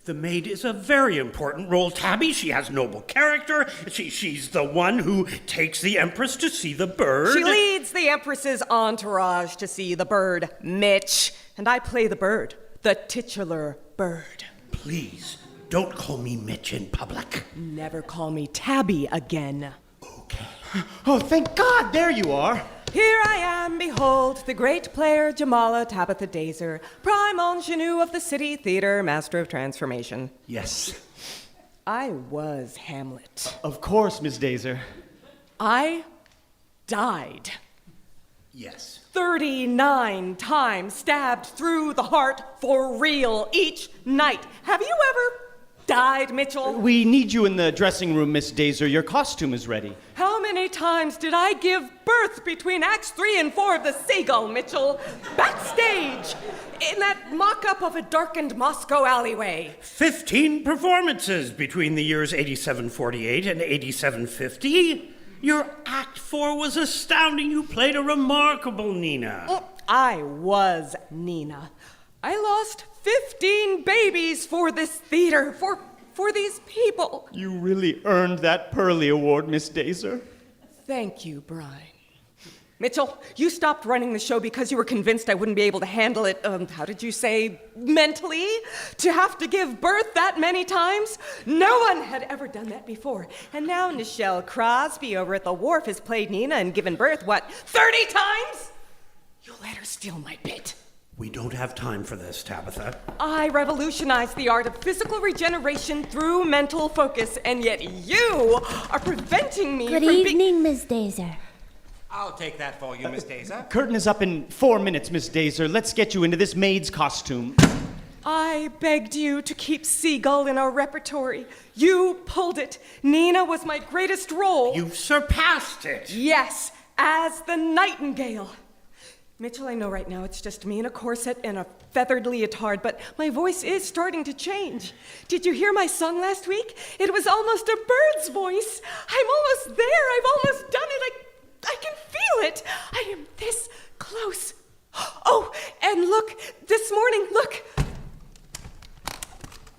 F: The maid is a very important role, Tabby. She has noble character. She's the one who takes the Empress to see the bird.
K: She leads the Empress's entourage to see the bird, Mitch. And I play the bird, the titular bird.
F: Please, don't call me Mitch in public.
K: Never call me Tabby again.
F: Okay.
N: Oh, thank God, there you are.
K: Here I am, behold, the great player Jamala Tabitha Dazer, prime ingenue of the City Theater, master of transformation.
N: Yes.
K: I was Hamlet.
N: Of course, Miss Dazer.
K: I died.
F: Yes.
K: 39 times stabbed through the heart for real each night. Have you ever died, Mitchell?
N: We need you in the dressing room, Miss Dazer. Your costume is ready.
K: How many times did I give birth between Acts 3 and 4 of The Seagull, Mitchell? Backstage, in that mock-up of a darkened Moscow alleyway.
F: 15 performances between the years 87-48 and 87-50. Your Act 4 was astounding. You played a remarkable Nina.
K: I was Nina. I lost 15 babies for this theater, for these people.
N: You really earned that Pearly Award, Miss Dazer.
K: Thank you, Brian. Mitchell, you stopped running the show because you were convinced I wouldn't be able to handle it, how did you say, mentally? To have to give birth that many times? No one had ever done that before. And now Nichelle Crosby over at the wharf has played Nina and given birth, 30 times? You let her steal my bit.
F: We don't have time for this, Tabitha.
K: I revolutionized the art of physical regeneration through mental focus, and yet you are preventing me
D: Good
K: from
D: evening, Miss Dazer.
B: I'll take that for you, Miss Dazer.
N: Curtain is up in 4 minutes, Miss Dazer. Let's get you into this maid's costume.
K: I begged you to keep Seagull in our repertory. You pulled it. Nina was my greatest role.
F: You've surpassed it.
K: Yes, as the Nightingale. Mitchell, I know right now it's just me in a corset and a feathered leotard, but my voice is starting to change. Did you hear my song last week? It was almost a bird's voice. I'm almost there. I've almost done it. I can feel it. I am this close. Oh, and look, this morning, look.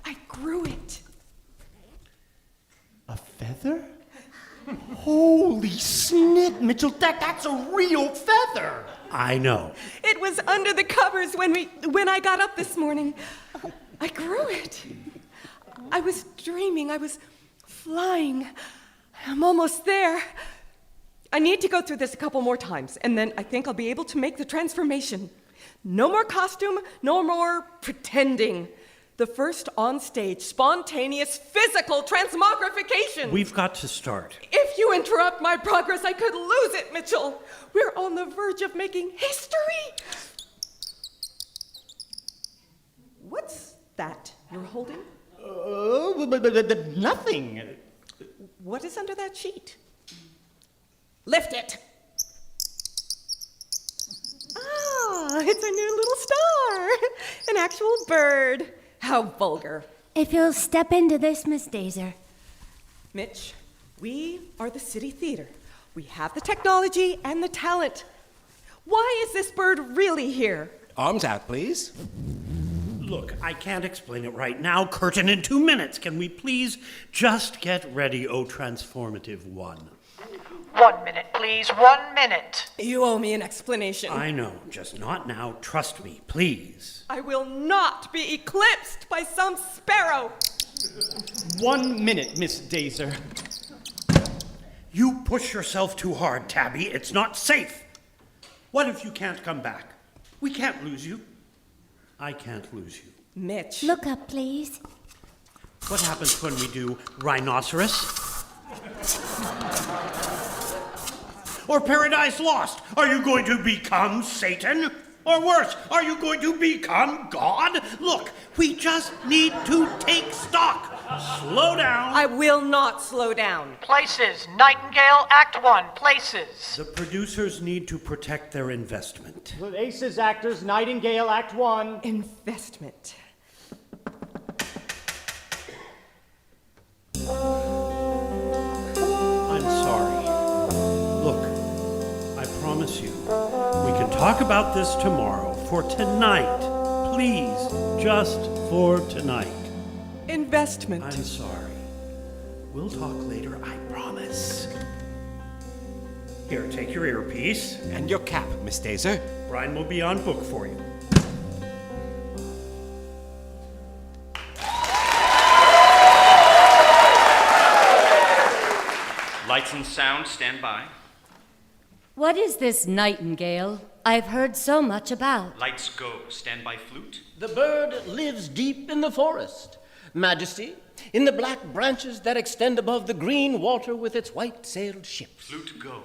K: I grew it.
N: A feather? Holy snit, Mitchell, that's a real feather.
F: I know.
K: It was under the covers when I got up this morning. I grew it. I was dreaming. I was flying. I'm almost there. I need to go through this a couple more times, and then I think I'll be able to make the transformation. No more costume, no more pretending. The first on-stage, spontaneous, physical transmogrification.
F: We've got to start.
K: If you interrupt my progress, I could lose it, Mitchell. We're on the verge of making history. What's that you're holding?
N: Nothing.
K: What is under that sheet? Lift it. Ah, it's a new little star. An actual bird. How vulgar.
D: If you'll step into this, Miss Dazer.
K: Mitch, we are the City Theater. We have the technology and the talent. Why is this bird really here?
B: Arms out, please.
F: Look, I can't explain it right now. Curtain in 2 minutes. Can we please just get ready, oh transformative one?
R: 1 minute, please. 1 minute.
K: You owe me an explanation.
F: I know, just not now. Trust me, please.
K: I will not be eclipsed by some sparrow.
N: 1 minute, Miss Dazer.
F: You push yourself too hard, Tabby. It's not safe. What if you can't come back? We can't lose you. I can't lose you.
K: Mitch.
D: Look up, please.
F: What happens when we do rhinoceros? Or Paradise Lost? Are you going to become Satan? Or worse, are you going to become God? Look, we just need to take stock. Slow down.
K: I will not slow down.
R: Places. Nightingale, Act 1. Places.
F: The producers need to protect their investment.
N: The Aces, actors, Nightingale, Act 1.
K: Investment.
F: I'm sorry. Look, I promise you, we can talk about this tomorrow. For tonight, please, just for tonight.
K: Investment.
F: I'm sorry. We'll talk later, I promise. Here, take your earpiece.
J: And your cap, Miss Dazer.
F: Brian will be on book for you.
S: Lights and sound, stand by.
M: What is this nightingale I've heard so much about?
S: Lights go, stand by flute.
T: The bird lives deep in the forest, Majesty, in the black branches that extend above the green water with its white-sailed ship.
S: Flute go.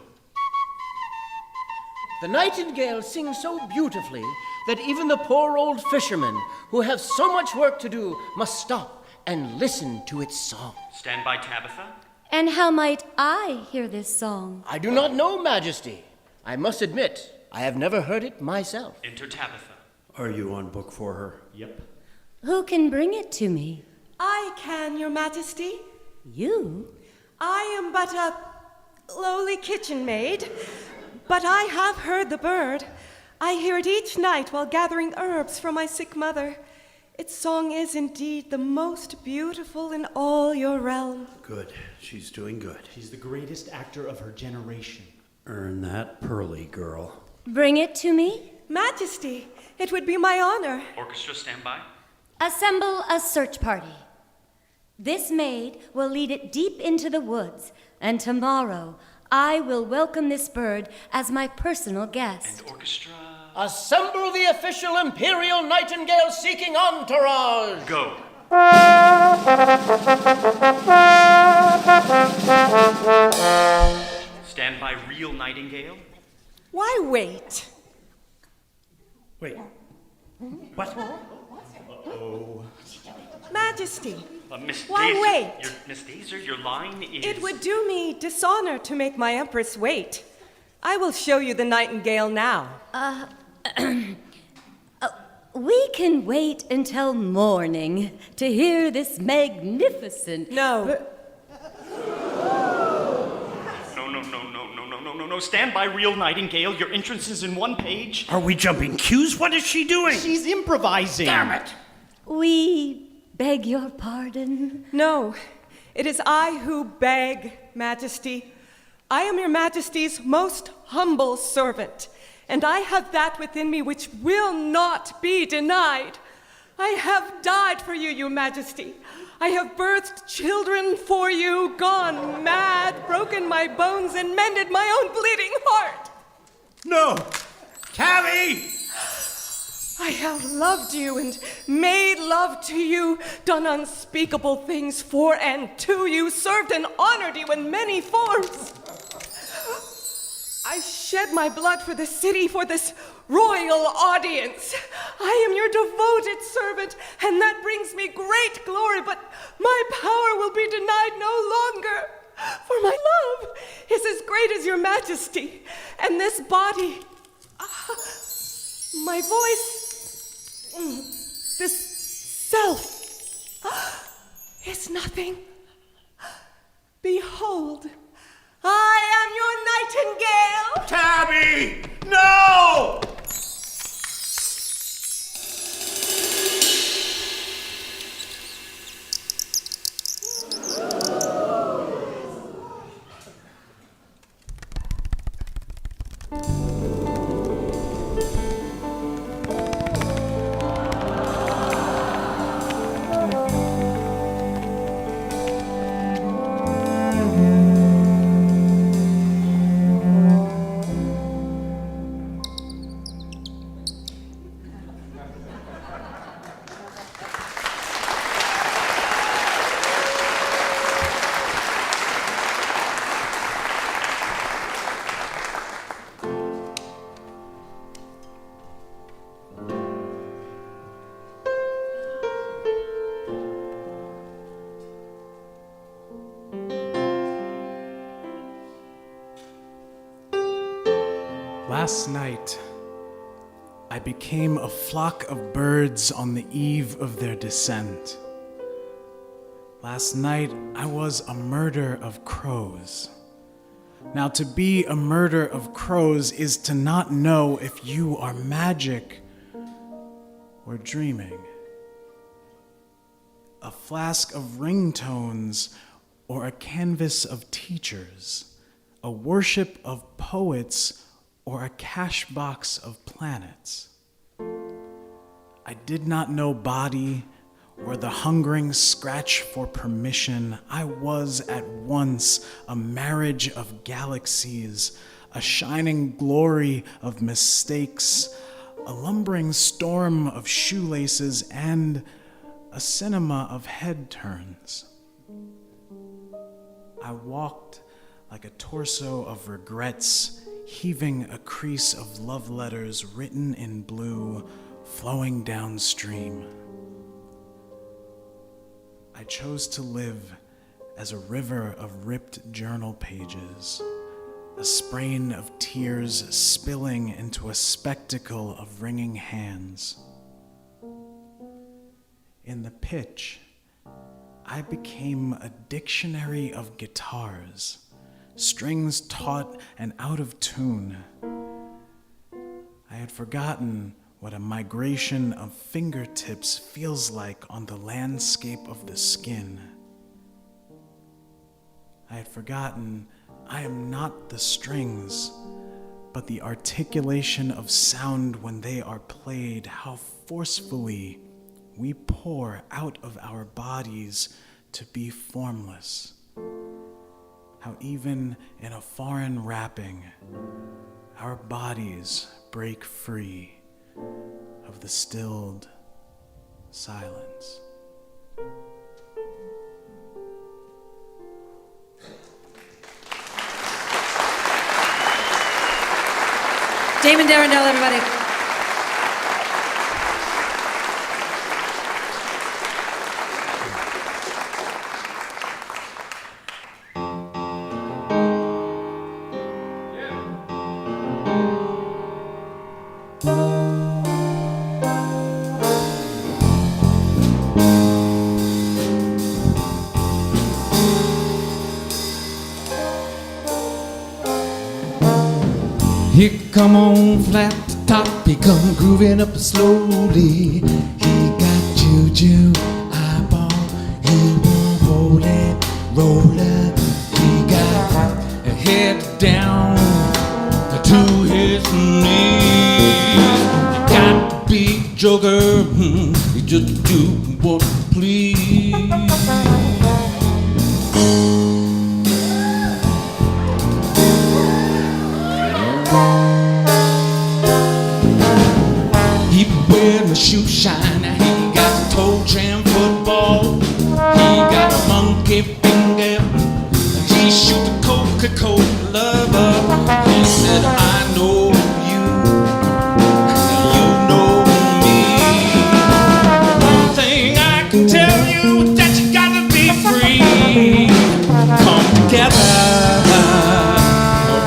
T: The nightingale sings so beautifully that even the poor old fishermen, who have so much work to do, must stop and listen to its song.
S: Stand by Tabitha.
M: And how might I hear this song?
T: I do not know, Majesty. I must admit, I have never heard it myself.
S: Enter Tabitha.
F: Are you on book for her?
S: Yep.
M: Who can bring it to me?
K: I can, Your Majesty.
M: You?
K: I am but a lowly kitchen maid, but I have heard the bird. I hear it each night while gathering herbs for my sick mother. Its song is indeed the most beautiful in all your realm.
F: Good. She's doing good.
N: She's the greatest actor of her generation.
F: Earn that pearly, girl.
M: Bring it to me?
K: Majesty, it would be my honor.
S: Orchestra, stand by.
M: Assemble a search party. This maid will lead it deep into the woods, and tomorrow I will welcome this bird as my personal guest.
S: And orchestra.
T: Assemble the official Imperial Nightingale-seeking entourage.
S: Go. Stand by real nightingale.
K: Why wait?
F: Wait. What?
N: Oh.
K: Majesty,
S: Miss
K: why
S: Dazer,
K: wait?
S: Miss Dazer, your line is...
K: It would do me dishonor to make my empress wait. I will show you the nightingale now.
M: We can wait until morning to hear this magnificent...
K: No.
S: No, stand by real nightingale. Your entrance is in one page.
F: Are we jumping cues? What is she doing?
N: She's improvising.
F: Damn it.
M: We beg your pardon.
K: No, it is I who beg, Majesty. I am your Majesty's most humble servant, and I have that within me which will not be denied. I have died for you, your Majesty. I have birthed children for you, gone mad, broken my bones, and mended my own bleeding heart.
F: No! Tabby!
K: I have loved you and made love to you, done unspeakable things for and to you, served and honored you in many forms. I shed my blood for the city, for this royal audience. I am your devoted servant, and that brings me great glory, but my power will be denied no longer. For my love is as great as your majesty, and this body, my voice, this self, is nothing. Behold, I am your nightingale.
F: Tabby! No!
O: Last night, I became a flock of birds on the eve of their descent. Last night, I was a murder of crows. Now, to be a murder of crows is to not know if you are magic or dreaming. A flask of ringtones or a canvas of teachers. A worship of poets or a cash box of planets. I did not know body or the hungering scratch for permission. I was at once a marriage of galaxies, a shining glory of mistakes, a lumbering storm of shoelaces, and a cinema of head turns. I walked like a torso of regrets, heaving a crease of love letters written in blue, flowing downstream. I chose to live as a river of ripped journal pages, a sprain of tears spilling into a spectacle of wringing hands. In the pitch, I became a dictionary of guitars, strings taut and out of tune. I had forgotten what a migration of fingertips feels like on the landscape of the skin. I had forgotten I am not the strings, but the articulation of sound when they are played, how forcefully we pour out of our bodies to be formless. How even in a foreign wrapping, our bodies break free of the stilled silence.
C: Daemond Arrindell, everybody.
B: Come on, flat top, he come grooving up slowly. He got juju, eyeball, he won't hold it, roll up. He got a head down to his knees. He got to be Joker, he just do what he please. Wearing a shoe shine, he got a toe jam football. He got a monkey finger, he shoot a Coca-Cola lover. He said, I know you, you know me. One thing I can tell you is that you gotta be free. Come together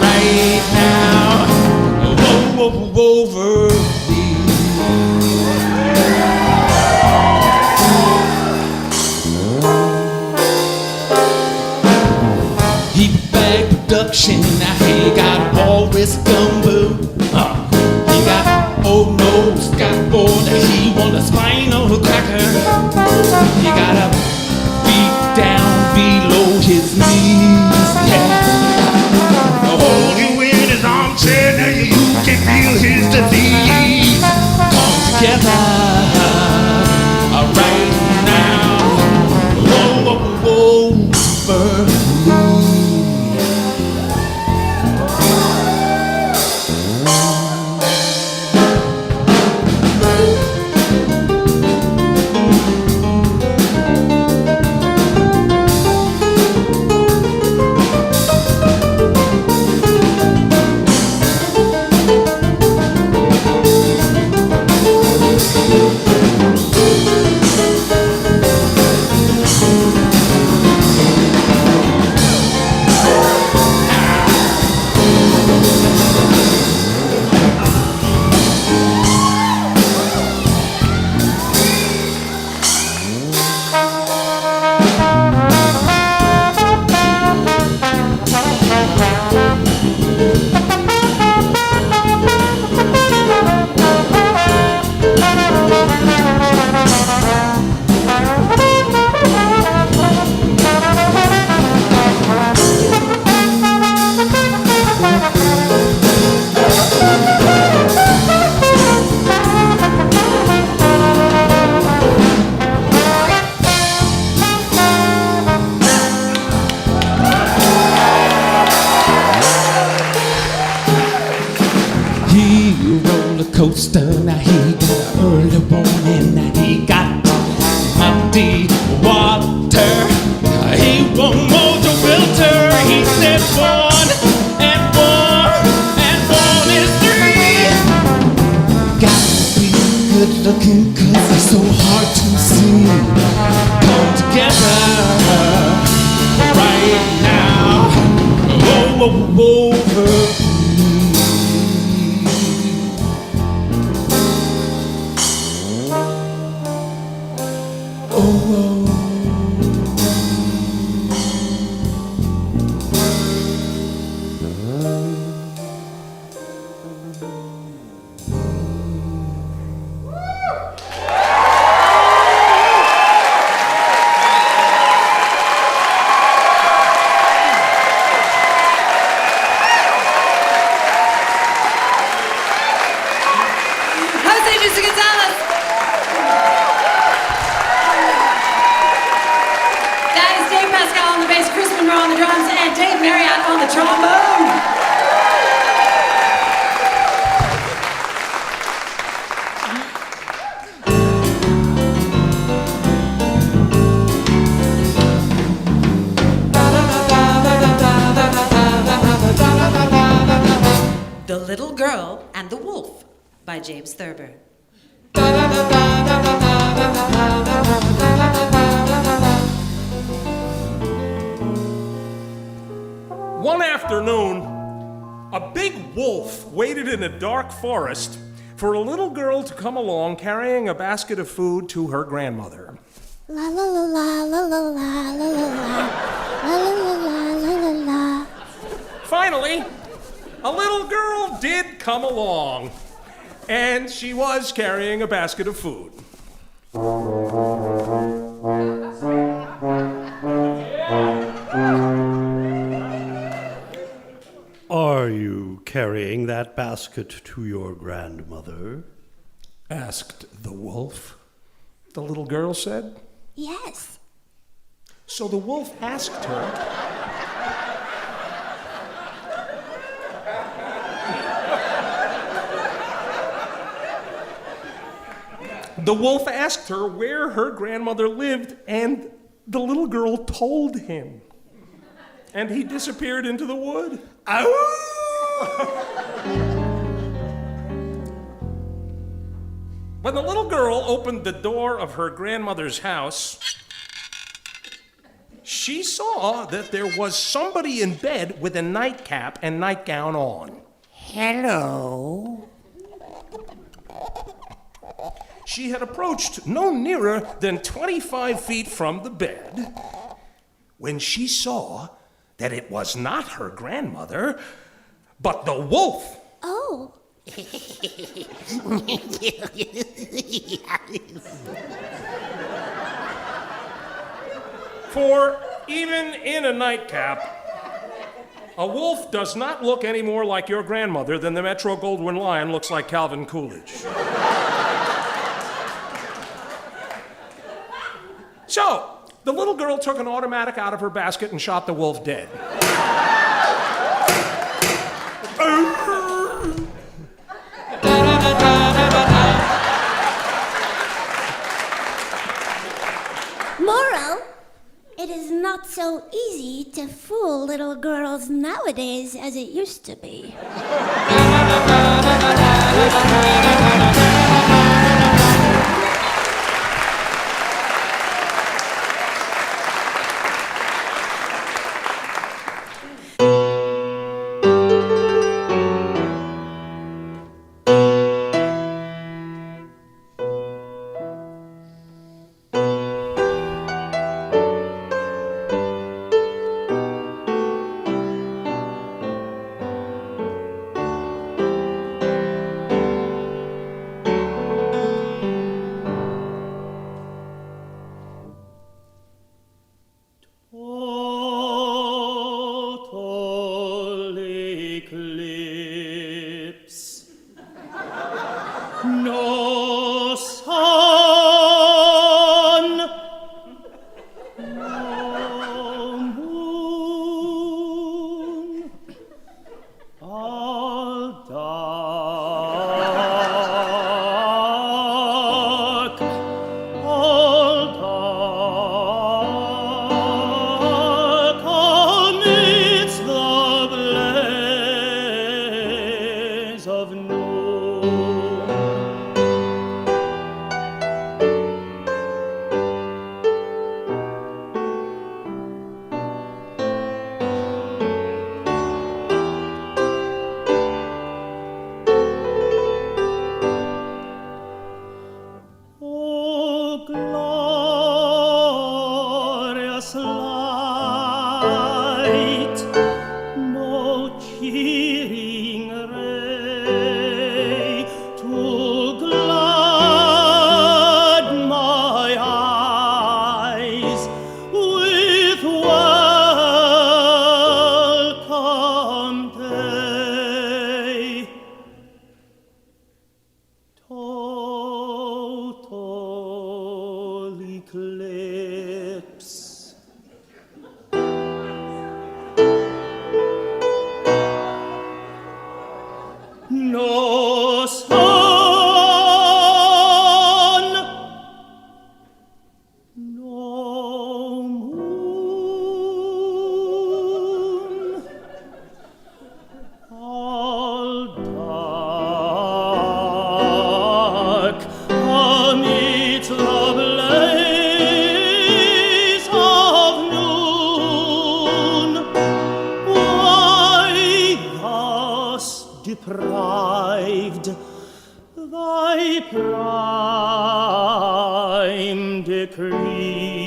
B: right now, over. Now he got walrus gumbo. He got old nose, got bored. He want a spinal cracker. He got a feet down below his knees. Yeah. Hold you in his armchair, now you can feel his disease. Come together right now. Over me. coaster. Now he got an early warning. Now he got muddy water. He won't mold your filter. He said 1 and 1 and 1 is 3. Gotta be good looking 'cause it's so hard to see. Come together right now. Over
C: Jose Juicy Gonzales. That is Dave Pascal on the bass, Chris Monroe on the drums, and Dave Marriott on the trombone. The Little Girl and the Wolf by James Thurber.
L: One afternoon, a big wolf waited in a dark forest for a little girl to come along carrying a basket of food to her grandmother.
D: La la la la la la la la la la la la la la.
L: Finally, a little girl did come along, and she was carrying a basket of food.
F: Are you carrying that basket to your grandmother?
L: Asked the wolf. The little girl said.
D: Yes.
L: So the wolf asked her. The wolf asked her where her grandmother lived, and the little girl told him. And he disappeared into the wood. When the little girl opened the door of her grandmother's house, she saw that there was somebody in bed with a nightcap and nightgown on.
U: Hello.
L: She had approached no nearer than 25 feet from the bed when she saw that it was not her grandmother, but the wolf.
D: Oh.
L: For even in a nightcap, a wolf does not look any more like your grandmother than the Metro Goldwyn lion looks like Calvin Coolidge. So, the little girl took an automatic out of her basket and shot the wolf dead.
D: Moral, it is not so easy to fool little girls nowadays as it used to be.
S: deprived, thy prime decree.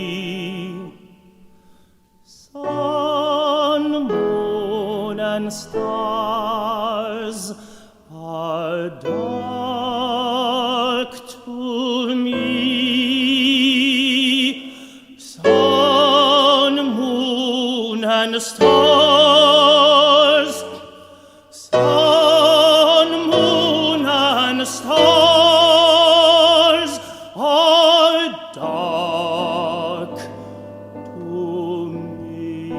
S: Sun, moon, and stars are dark to me. Sun, moon, and stars. Sun, moon, and stars are dark to me.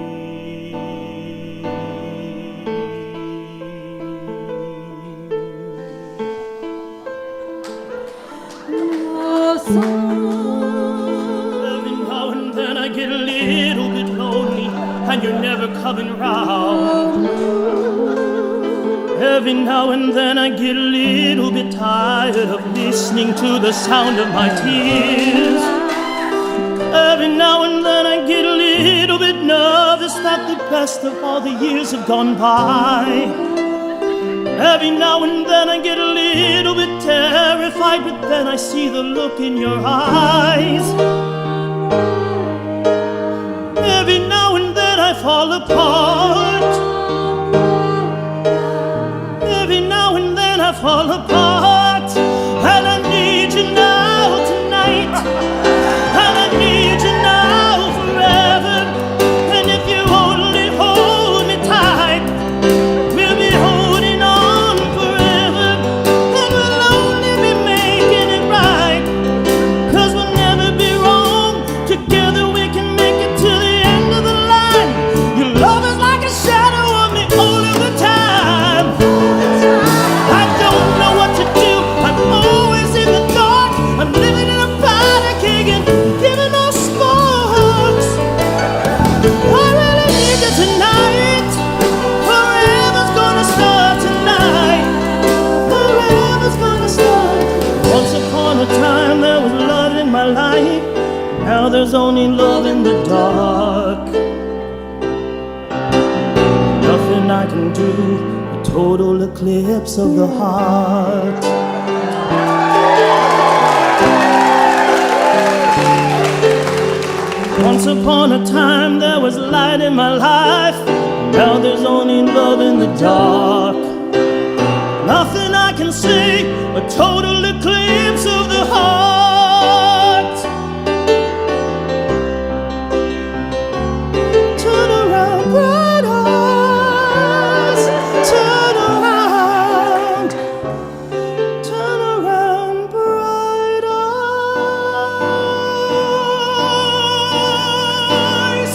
S: Every now and then I get a little bit lonely, and you're never coming round. Every now and then I get a little bit tired of listening to the sound of my tears. Every now and then I get a little bit nervous that the best of all the years have gone by. Every now and then I get a little bit terrified, but then I see the look in your eyes. Every now and then I fall apart. Every now and then I fall apart, and I need you now tonight, and I need you now forever. And if you only hold me tight, we'll be holding on forever, and we'll only be making it right, 'cause we'll never be wrong. Together we can make it to the end of the line. Your love is like a shadow of me all of the time. I don't know what to do. I'm always in the dark. I'm living in a powder keg and giving off sparks. I really need you tonight. Forever's gonna start tonight. Forever's gonna start. Once upon a time there was love in my life. Now there's only love in the dark. Nothing I can do. Total eclipse of the heart. Once upon a time there was light in my life. Now there's only love in the dark. Nothing I can say. A total eclipse of the heart. Turn around, bright eyes. Turn around, bright eyes.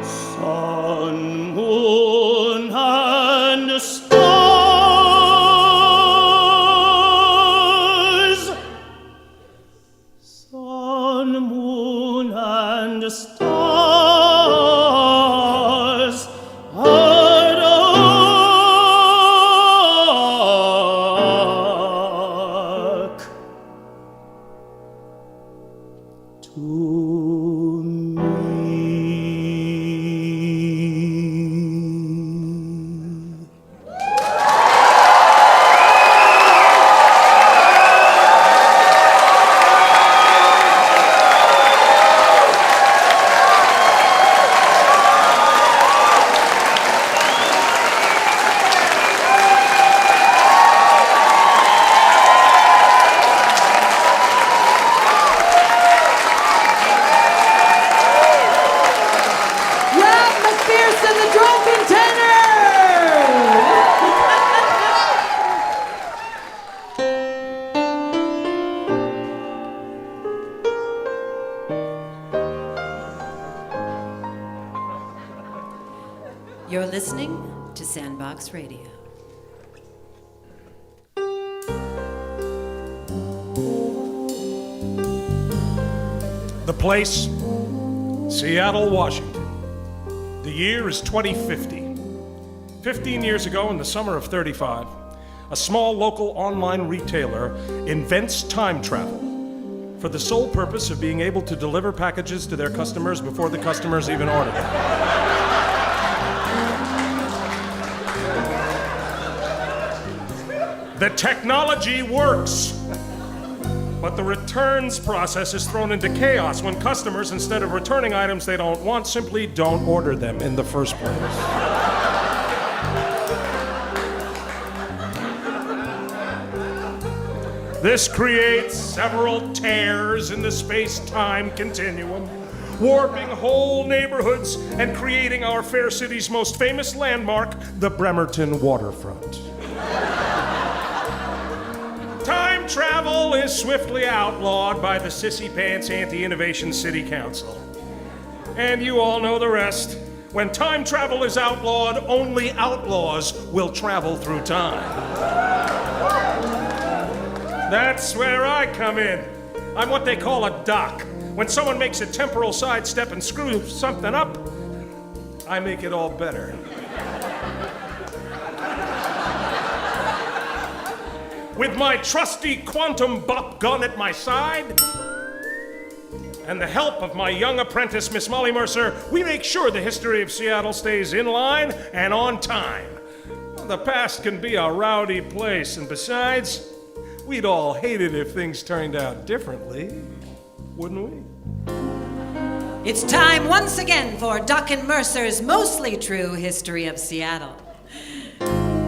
S: Sun, moon, and stars. Sun, moon, and stars are dark to me.
A: Rob McPherson, the Drunken Tenor!
C: You're listening to Sandbox Radio.
L: The place, Seattle, Washington. The year is 2050. 15 years ago, in the summer of 35, a small local online retailer invents time travel for the sole purpose of being able to deliver packages to their customers before the customers even order them. The technology works. But the returns process is thrown into chaos when customers, instead of returning items they don't want, simply don't order them in the first place. This creates several tears in the space-time continuum, warping whole neighborhoods and creating our fair city's most famous landmark, the Bremerton waterfront. Time travel is swiftly outlawed by the Sissy Pants Anti-Innovation City Council. And you all know the rest. When time travel is outlawed, only outlaws will travel through time. That's where I come in. I'm what they call a doc. When someone makes a temporal sidestep and screws something up, I make it all better. With my trusty quantum bop gun at my side, and the help of my young apprentice, Miss Molly Mercer, we make sure the history of Seattle stays in line and on time. The past can be a rowdy place, and besides, we'd all hate it if things turned out differently, wouldn't we?
C: It's time once again for Duck and Mercer's mostly true history of Seattle.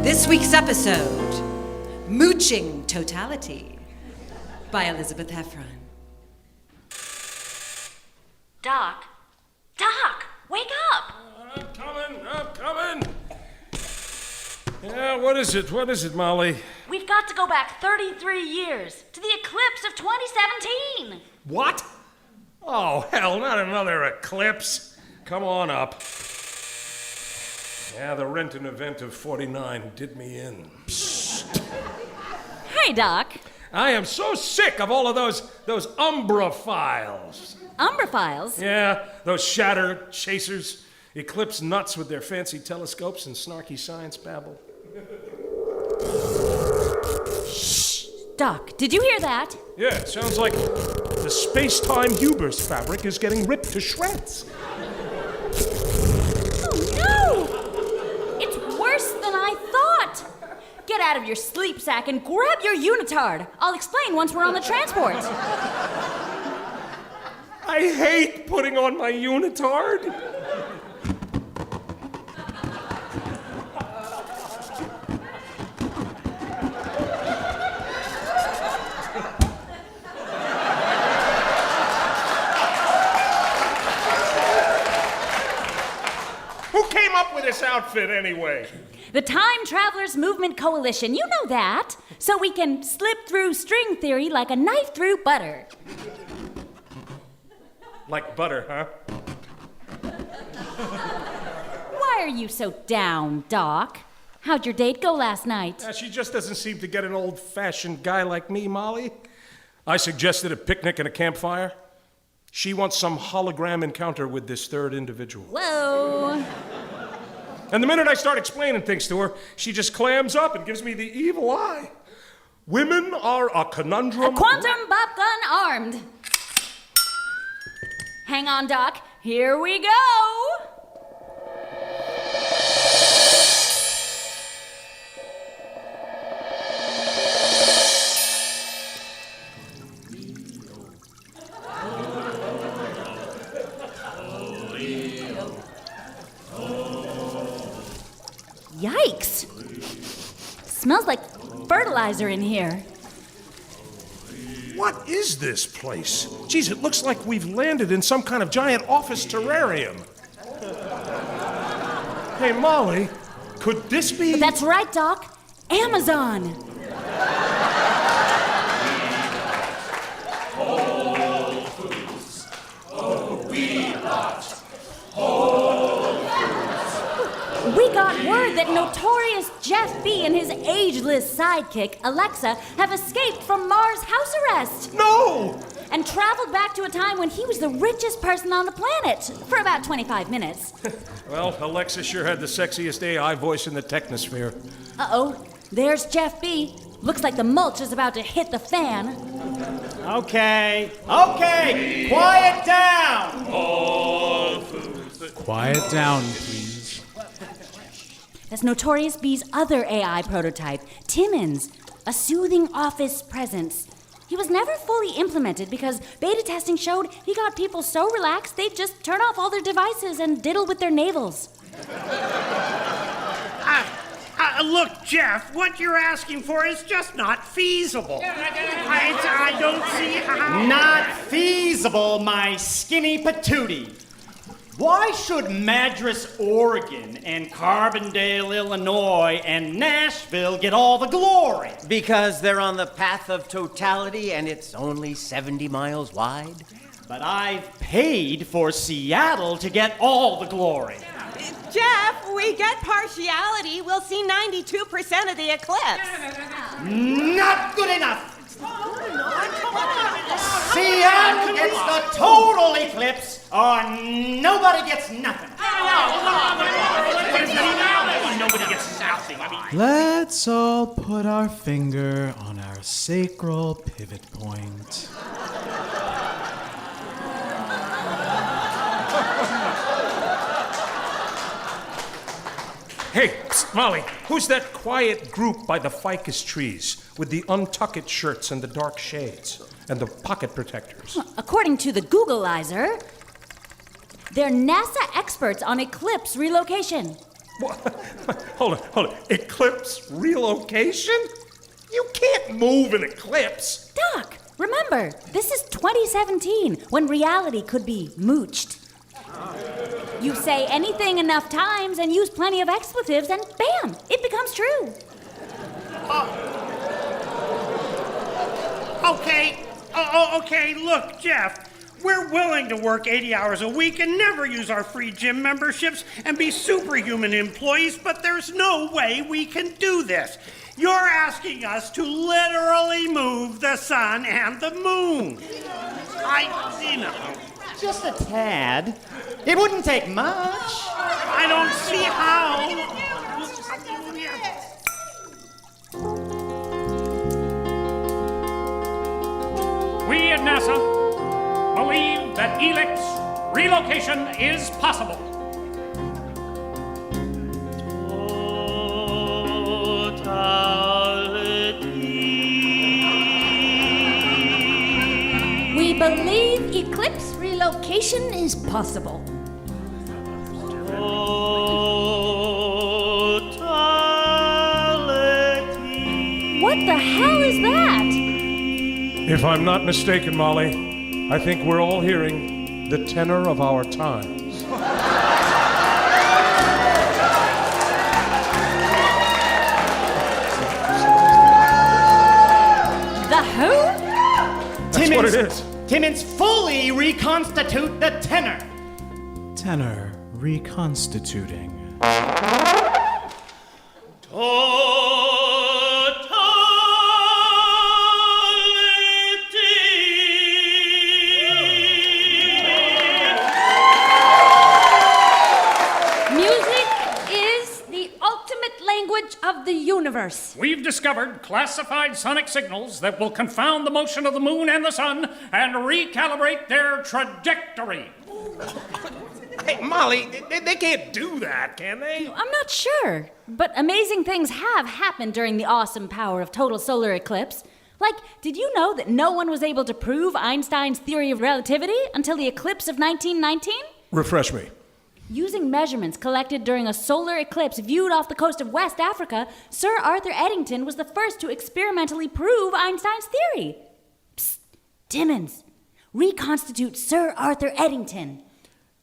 C: This week's episode, Mooching Totality by Elizabeth Heffron.
M: Doc, wake up!
L: I'm coming! Yeah, what is it, Molly?
M: We've got to go back 33 years to the eclipse of 2017.
L: What? Oh, hell, not another eclipse. Come on up. Yeah, the Renton event of 49 did me in. Psst.
M: Hey, Doc.
L: I am so sick of all of those Umbra files.
M: Umbra files?
L: Yeah, those shatter chasers, eclipse nuts with their fancy telescopes and snarky science babble.
M: Shh! Doc, did you hear that?
L: Yeah, it sounds like the space-time hubris fabric is getting ripped to shreds.
M: Oh, no! It's worse than I thought. Get out of your sleep sack and grab your unitard. I'll explain once we're on the transport.
L: I hate putting on my unitard. Who came up with this outfit anyway?
M: The Time Travelers Movement Coalition, you know that. So we can slip through string theory like a knife through butter.
L: Like butter, huh?
M: Why are you so down, Doc? How'd your date go last night?
L: She just doesn't seem to get an old-fashioned guy like me, Molly. I suggested a picnic and a campfire. She wants some hologram encounter with this third individual.
M: Whoa.
L: And the minute I start explaining things to her, she just clams up and gives me the evil eye. Women are a conundrum.
M: A quantum bop gun armed. Hang on, Doc. Here we go. Yikes! Smells like fertilizer in here.
L: What is this place? Geez, it looks like we've landed in some kind of giant office terrarium. Hey, Molly, could this be...
M: That's right, Doc. Amazon.
B: Whole Foods. Oh, we got Whole Foods.
M: We got word that notorious Jeff B. and his ageless sidekick, Alexa, have escaped from Mars house arrest.
L: No!
M: And traveled back to a time when he was the richest person on the planet for about 25 minutes.
L: Well, Alexa sure had the sexiest AI voice in the technosphere.
M: Uh-oh, there's Jeff B. Looks like the mulch is about to hit the fan.
N: Okay, quiet down!
B: Whole Foods.
O: Quiet down, please.
M: That's Notorious B's other AI prototype, Timmons. a soothing office presence. He was never fully implemented because beta testing showed he got people so relaxed they'd just turn off all their devices and diddle with their navels.
F: Look, Jeff, what you're asking for is just not feasible. I don't see how...
N: Not feasible, my skinny patootie. Why should Madras, Oregon, and Carbondale, Illinois, and Nashville get all the glory?
T: Because they're on the path of totality and it's only 70 miles wide.
N: But I've paid for Seattle to get all the glory.
K: Jeff, we get partiality. We'll see 92% of the eclipse.
N: Not good enough. Seattle gets the total eclipse, or nobody gets nothing.
F: Nobody gets nothing.
O: Let's all put our finger on our sacral pivot point.
L: Hey, psst, Molly, who's that quiet group by the ficus trees with the untucked shirts and the dark shades and the pocket protectors?
M: According to the Googleizer, they're NASA experts on eclipse relocation.
L: Hold on. Eclipse relocation? You can't move an eclipse.
M: Doc, remember, this is 2017 when reality could be mooched. You say anything enough times and use plenty of expletives and bam, it becomes true.
F: Okay, look, Jeff. We're willing to work 80 hours a week and never use our free gym memberships and be superhuman employees, but there's no way we can do this. You're asking us to literally move the sun and the moon.
N: Just a tad. It wouldn't take much.
F: I don't see how.
G: We at NASA believe that Elix relocation is possible.
D: We believe eclipse relocation is possible.
M: What the hell is that?
L: If I'm not mistaken, Molly, I think we're all hearing the tenor of our times.
M: The who?
L: That's what it is.
N: Timmins fully reconstitute the tenor.
O: Tenor reconstituting.
M: Of the universe.
G: We've discovered classified sonic signals that will confound the motion of the moon and the sun and recalibrate their trajectory.
L: Hey, Molly, they can't do that, can they?
M: I'm not sure, but amazing things have happened during the awesome power of total solar eclipse. Like, did you know that no one was able to prove Einstein's theory of relativity until the eclipse of 1919?
L: Refresh me.
M: Using measurements collected during a solar eclipse viewed off the coast of West Africa, Sir Arthur Eddington was the first to experimentally prove Einstein's theory. Psst, Timmins, reconstitute Sir Arthur Eddington.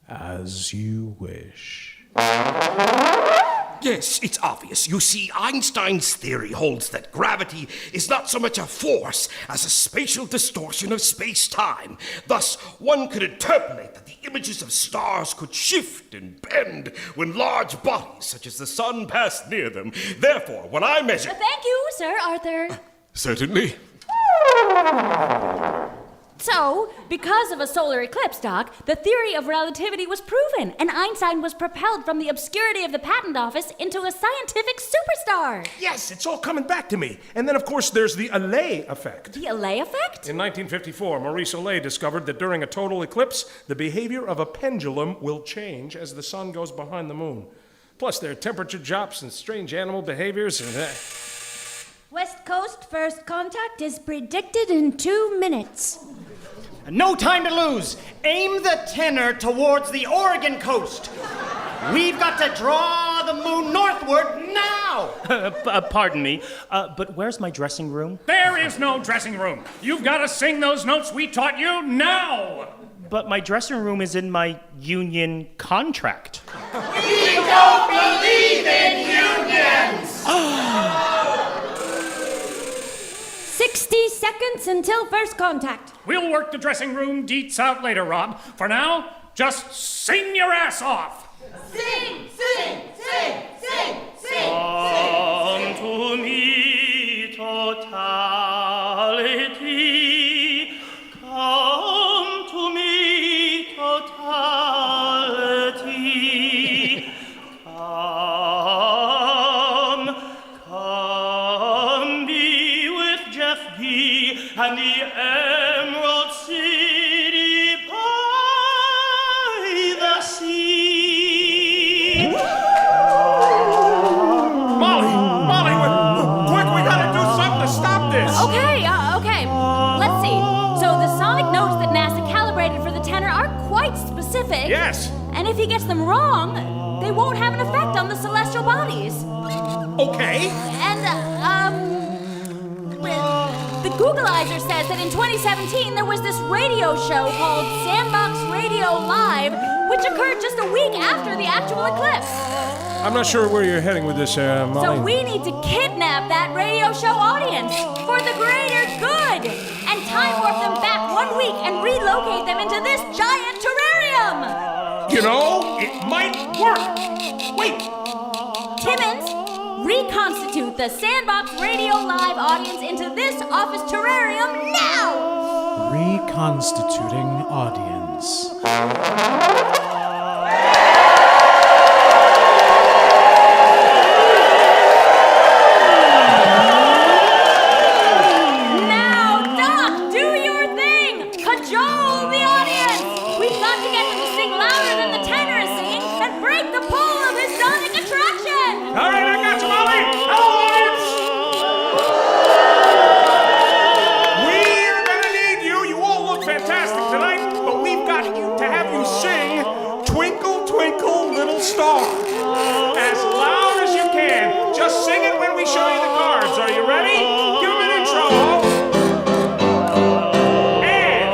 O: As you wish.
J: Yes, it's obvious. You see, Einstein's theory holds that gravity is not so much a force as a spatial distortion of space-time. Thus, one could interpolate that the images of stars could shift and bend when large bodies, such as the sun, pass near them. Therefore, when I measure...
M: Thank you, Sir Arthur.
J: Certainly.
M: So, because of a solar eclipse, Doc, the theory of relativity was proven, and Einstein was propelled from the obscurity of the patent office into a scientific superstar.
L: Yes, it's all coming back to me. And then, of course, there's the Allais effect.
M: The Allais effect?
L: In 1954, Maurice Allais discovered that during a total eclipse, the behavior of a pendulum will change as the sun goes behind the moon. Plus, there are temperature drops and strange animal behaviors and...
D: West Coast first contact is predicted in 2 minutes.
N: No time to lose. Aim the tenor towards the Oregon coast. We've got to draw the moon northward now.
I: Pardon me, but where's my dressing room?
G: There is no dressing room. You've got to sing those notes we taught you now.
I: But my dressing room is in my union contract.
S: We don't believe in unions!
D: 60 seconds until first contact.
G: We'll work the dressing room deets out later, Rob. For now, just sing your ass off.
S: Sing, sing, sing, sing, sing,
P: Come to me, totality. Come to me, totality. Come be with Jeff P. and the Emerald City by the sea.
L: Molly, quick, we gotta do something to stop this.
M: Okay. Let's see. So the sonic notes that NASA calibrated for the tenor are quite specific.
L: Yes.
M: And if he gets them wrong, they won't have an effect on the celestial bodies.
L: Okay.
M: And, the Googleizer says that in 2017 there was this radio show called Sandbox Radio Live, which occurred just a week after the actual eclipse.
L: I'm not sure where you're heading with this, Molly.
M: So we need to kidnap that radio show audience for the greater good and time warp them back 1 week and relocate them into this giant terrarium.
L: You know, it might work. Wait.
M: Simmons, reconstitute the Sandbox Radio Live audience into this office terrarium now!
O: Reconstituting audience.
M: Now, Doc, do your thing! Cajole the audience! We've got to get them to sing louder than the tenor is singing and break the pull of his sonic attraction!
L: All right, I got you, Molly. Hello, audience. We're gonna need you. You all look fantastic tonight, but we've got to have you sing "Twinkle, Twinkle, Little Star" as loud as you can. Just sing it when we show you the cards. Are you ready? Give them an intro. And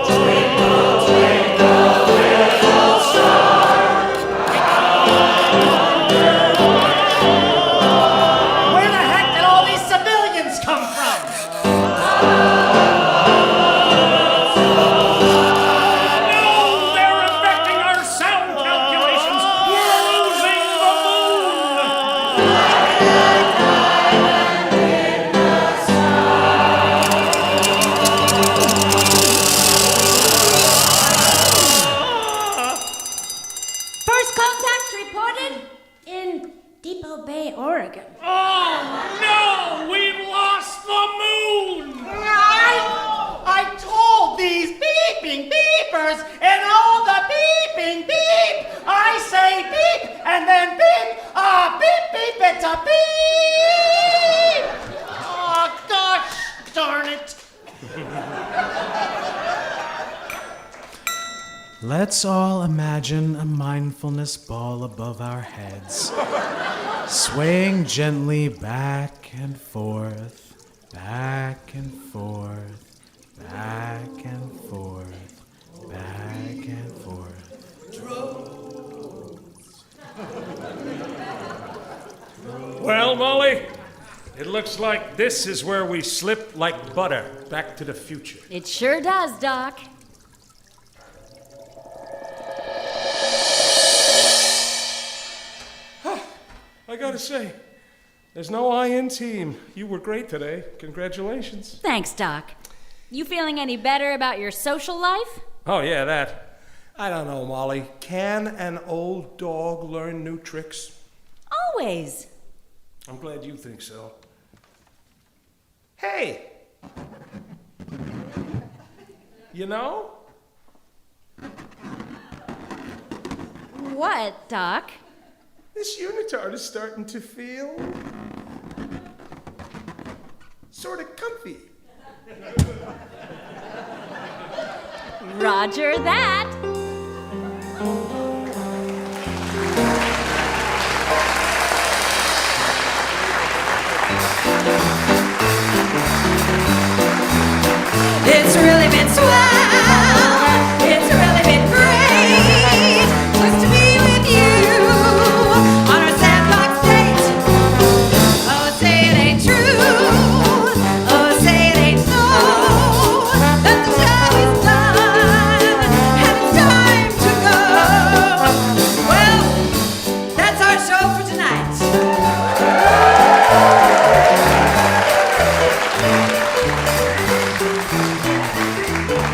L: twinkle, twinkle, little star.
S: Where the heck did all these civilians come from?
G: No, they're affecting our sound calculations. We're losing the
D: First contact reported in Depot Bay, Oregon.
G: Oh, no! We've lost the moon!
S: I told these beeping beepers and all the beeping beep. I say beep and then beep. Beep beep, it's a beep. Oh gosh darn it.
O: Let's all imagine a mindfulness ball above our heads, swaying gently back and forth, back and forth, back and forth, back and forth.
L: Well, Molly, it looks like this is where we slip like butter back to the future.
M: It sure does, Doc.
L: I gotta say, there's no I in team. You were great today. Congratulations.
M: Thanks, Doc. You feeling any better about your social life?
L: Oh, yeah, that. I don't know, Molly. Can an old dog learn new tricks?
M: Always.
L: I'm glad you think so. Hey! You know?
M: What, Doc?
L: This unitard is starting to feel sort of comfy.
M: Roger that.
C: It's really been swell. It's really been great just to be with you on our Sandbox date. Oh, say it ain't true. Oh, say it ain't so. That the show is done and it's time to go. Well, that's our show for tonight.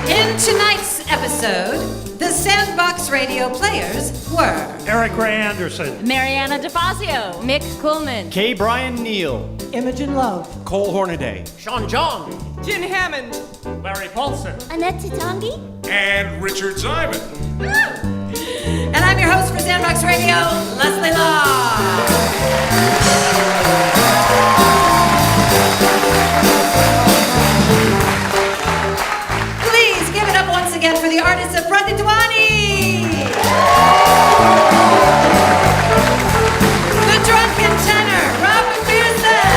C: In tonight's episode, the Sandbox radio players were
F: Eric Ray Anderson,
M: Mariana DeFazio, Mick Kuhlman,
N: K. Brian Neal,
H: Imogen Love,
N: Cole Hornaday,
T: Sean John,
K: Jim Hammond,
G: Larry Paulson,
D: Annette Titangi?
L: And Richard Simon.
C: And I'm your host for Sandbox Radio, Leslie Law. Please give it up once again for the artists of Pratidhwani. The Drunken Tenor, Rob McPherson.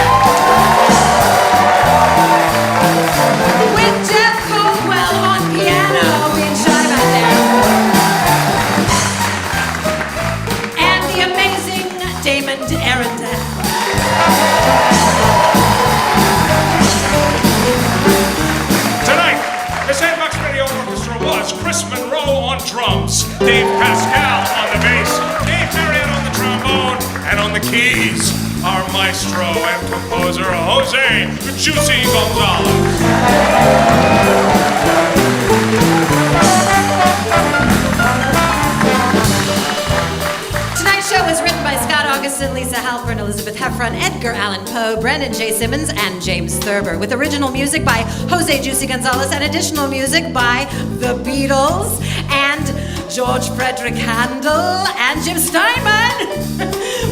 C: With Jeff Caldwell on piano, being shy back there. And the amazing Daemond Arrindell.
L: Tonight, the Sandbox Radio Orchestra was Chris Monroe on drums, Dave Pascal on the bass, Dave Marriott on the trombone, and on the keys, our maestro and composer, Jose Juicy Gonzales.
C: Tonight's show was written by Scot, Augustson, Lisa Halpern, Elizabeth Heffron, Edgar Allan Poe, Brendan J. Simmons, and James Thurber, with original music by Jose Juicy Gonzales and additional music by The Beatles and George Frederick Handel and Jim Steinman.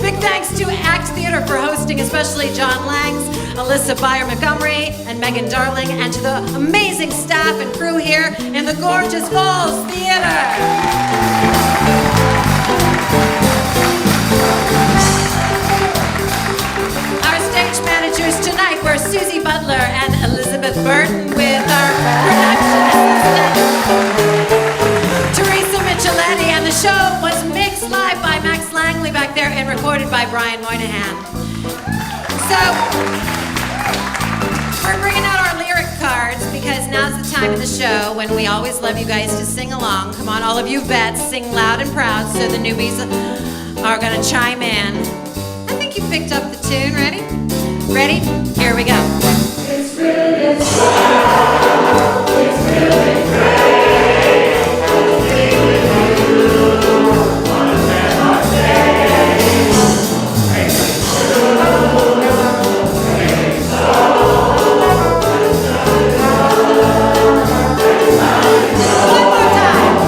C: Big thanks to Act Theater for hosting, especially John Langs, Alyssa Beyer-Montgomery, and Megan Darling, and to the amazing staff and crew here in the gorgeous Falls Theater. Our stage managers tonight were Susie Butler and Elizabeth Burton, with our production assistant Teresa Micheletti, and the show was mixed live by Max Langley back there and recorded by Brian Moynihan. So, we're bringing out our lyric cards because now's the time of the show when we always love you guys to sing along. Come on, all of you vets, sing loud and proud so the newbies are gonna chime in. I think you picked up the tune. Ready? Ready? Here we go. It's really swell. It's really great. Sing with you on a Sandbox day. Ain't it true? Ain't it so? One more time.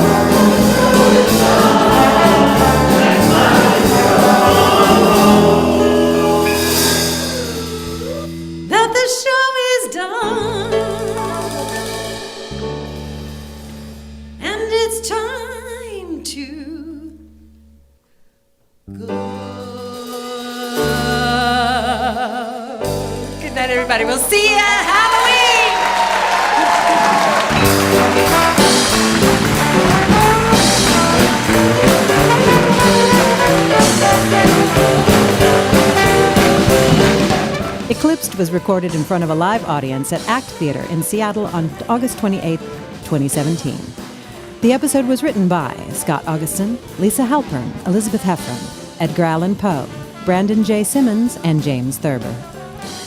C: That the show is done and it's time to go. Good night, everybody. We'll see you at Halloween.
A: Eclipsed was recorded in front of a live audience at Act Theater in Seattle on August 28, 2017. The episode was written by Scot Augustson, Lisa Halpern, Elizabeth Heffron, Edgar Allan Poe, Brandon J. Simmons, and James Thurber.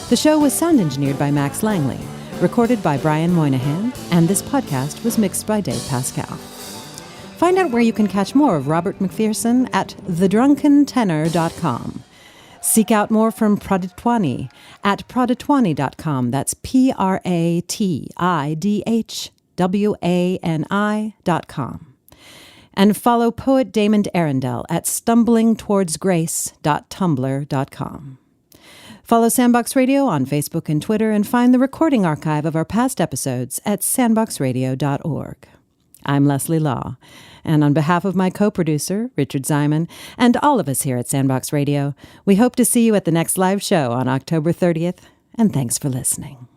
A: The show was sound engineered by Max Langley, recorded by Brian Moynihan, and this podcast was mixed by Dave Pascal. Find out where you can catch more of Robert McPherson at thedrunkentenor.com. Seek out more from Pratidhwani at pratidhwani.com. That's pratidhwani.com. And follow poet Daemond Arrindell at stumblingtowardsgrace.tumblr.com. Follow Sandbox Radio on Facebook and Twitter and find the recording archive of our past episodes at sandboxradio.org. I'm Leslie Law, and on behalf of my co-producer, Richard Ziman, and all of us here at Sandbox Radio, we hope to see you at the next live show on October 30th, and thanks for listening.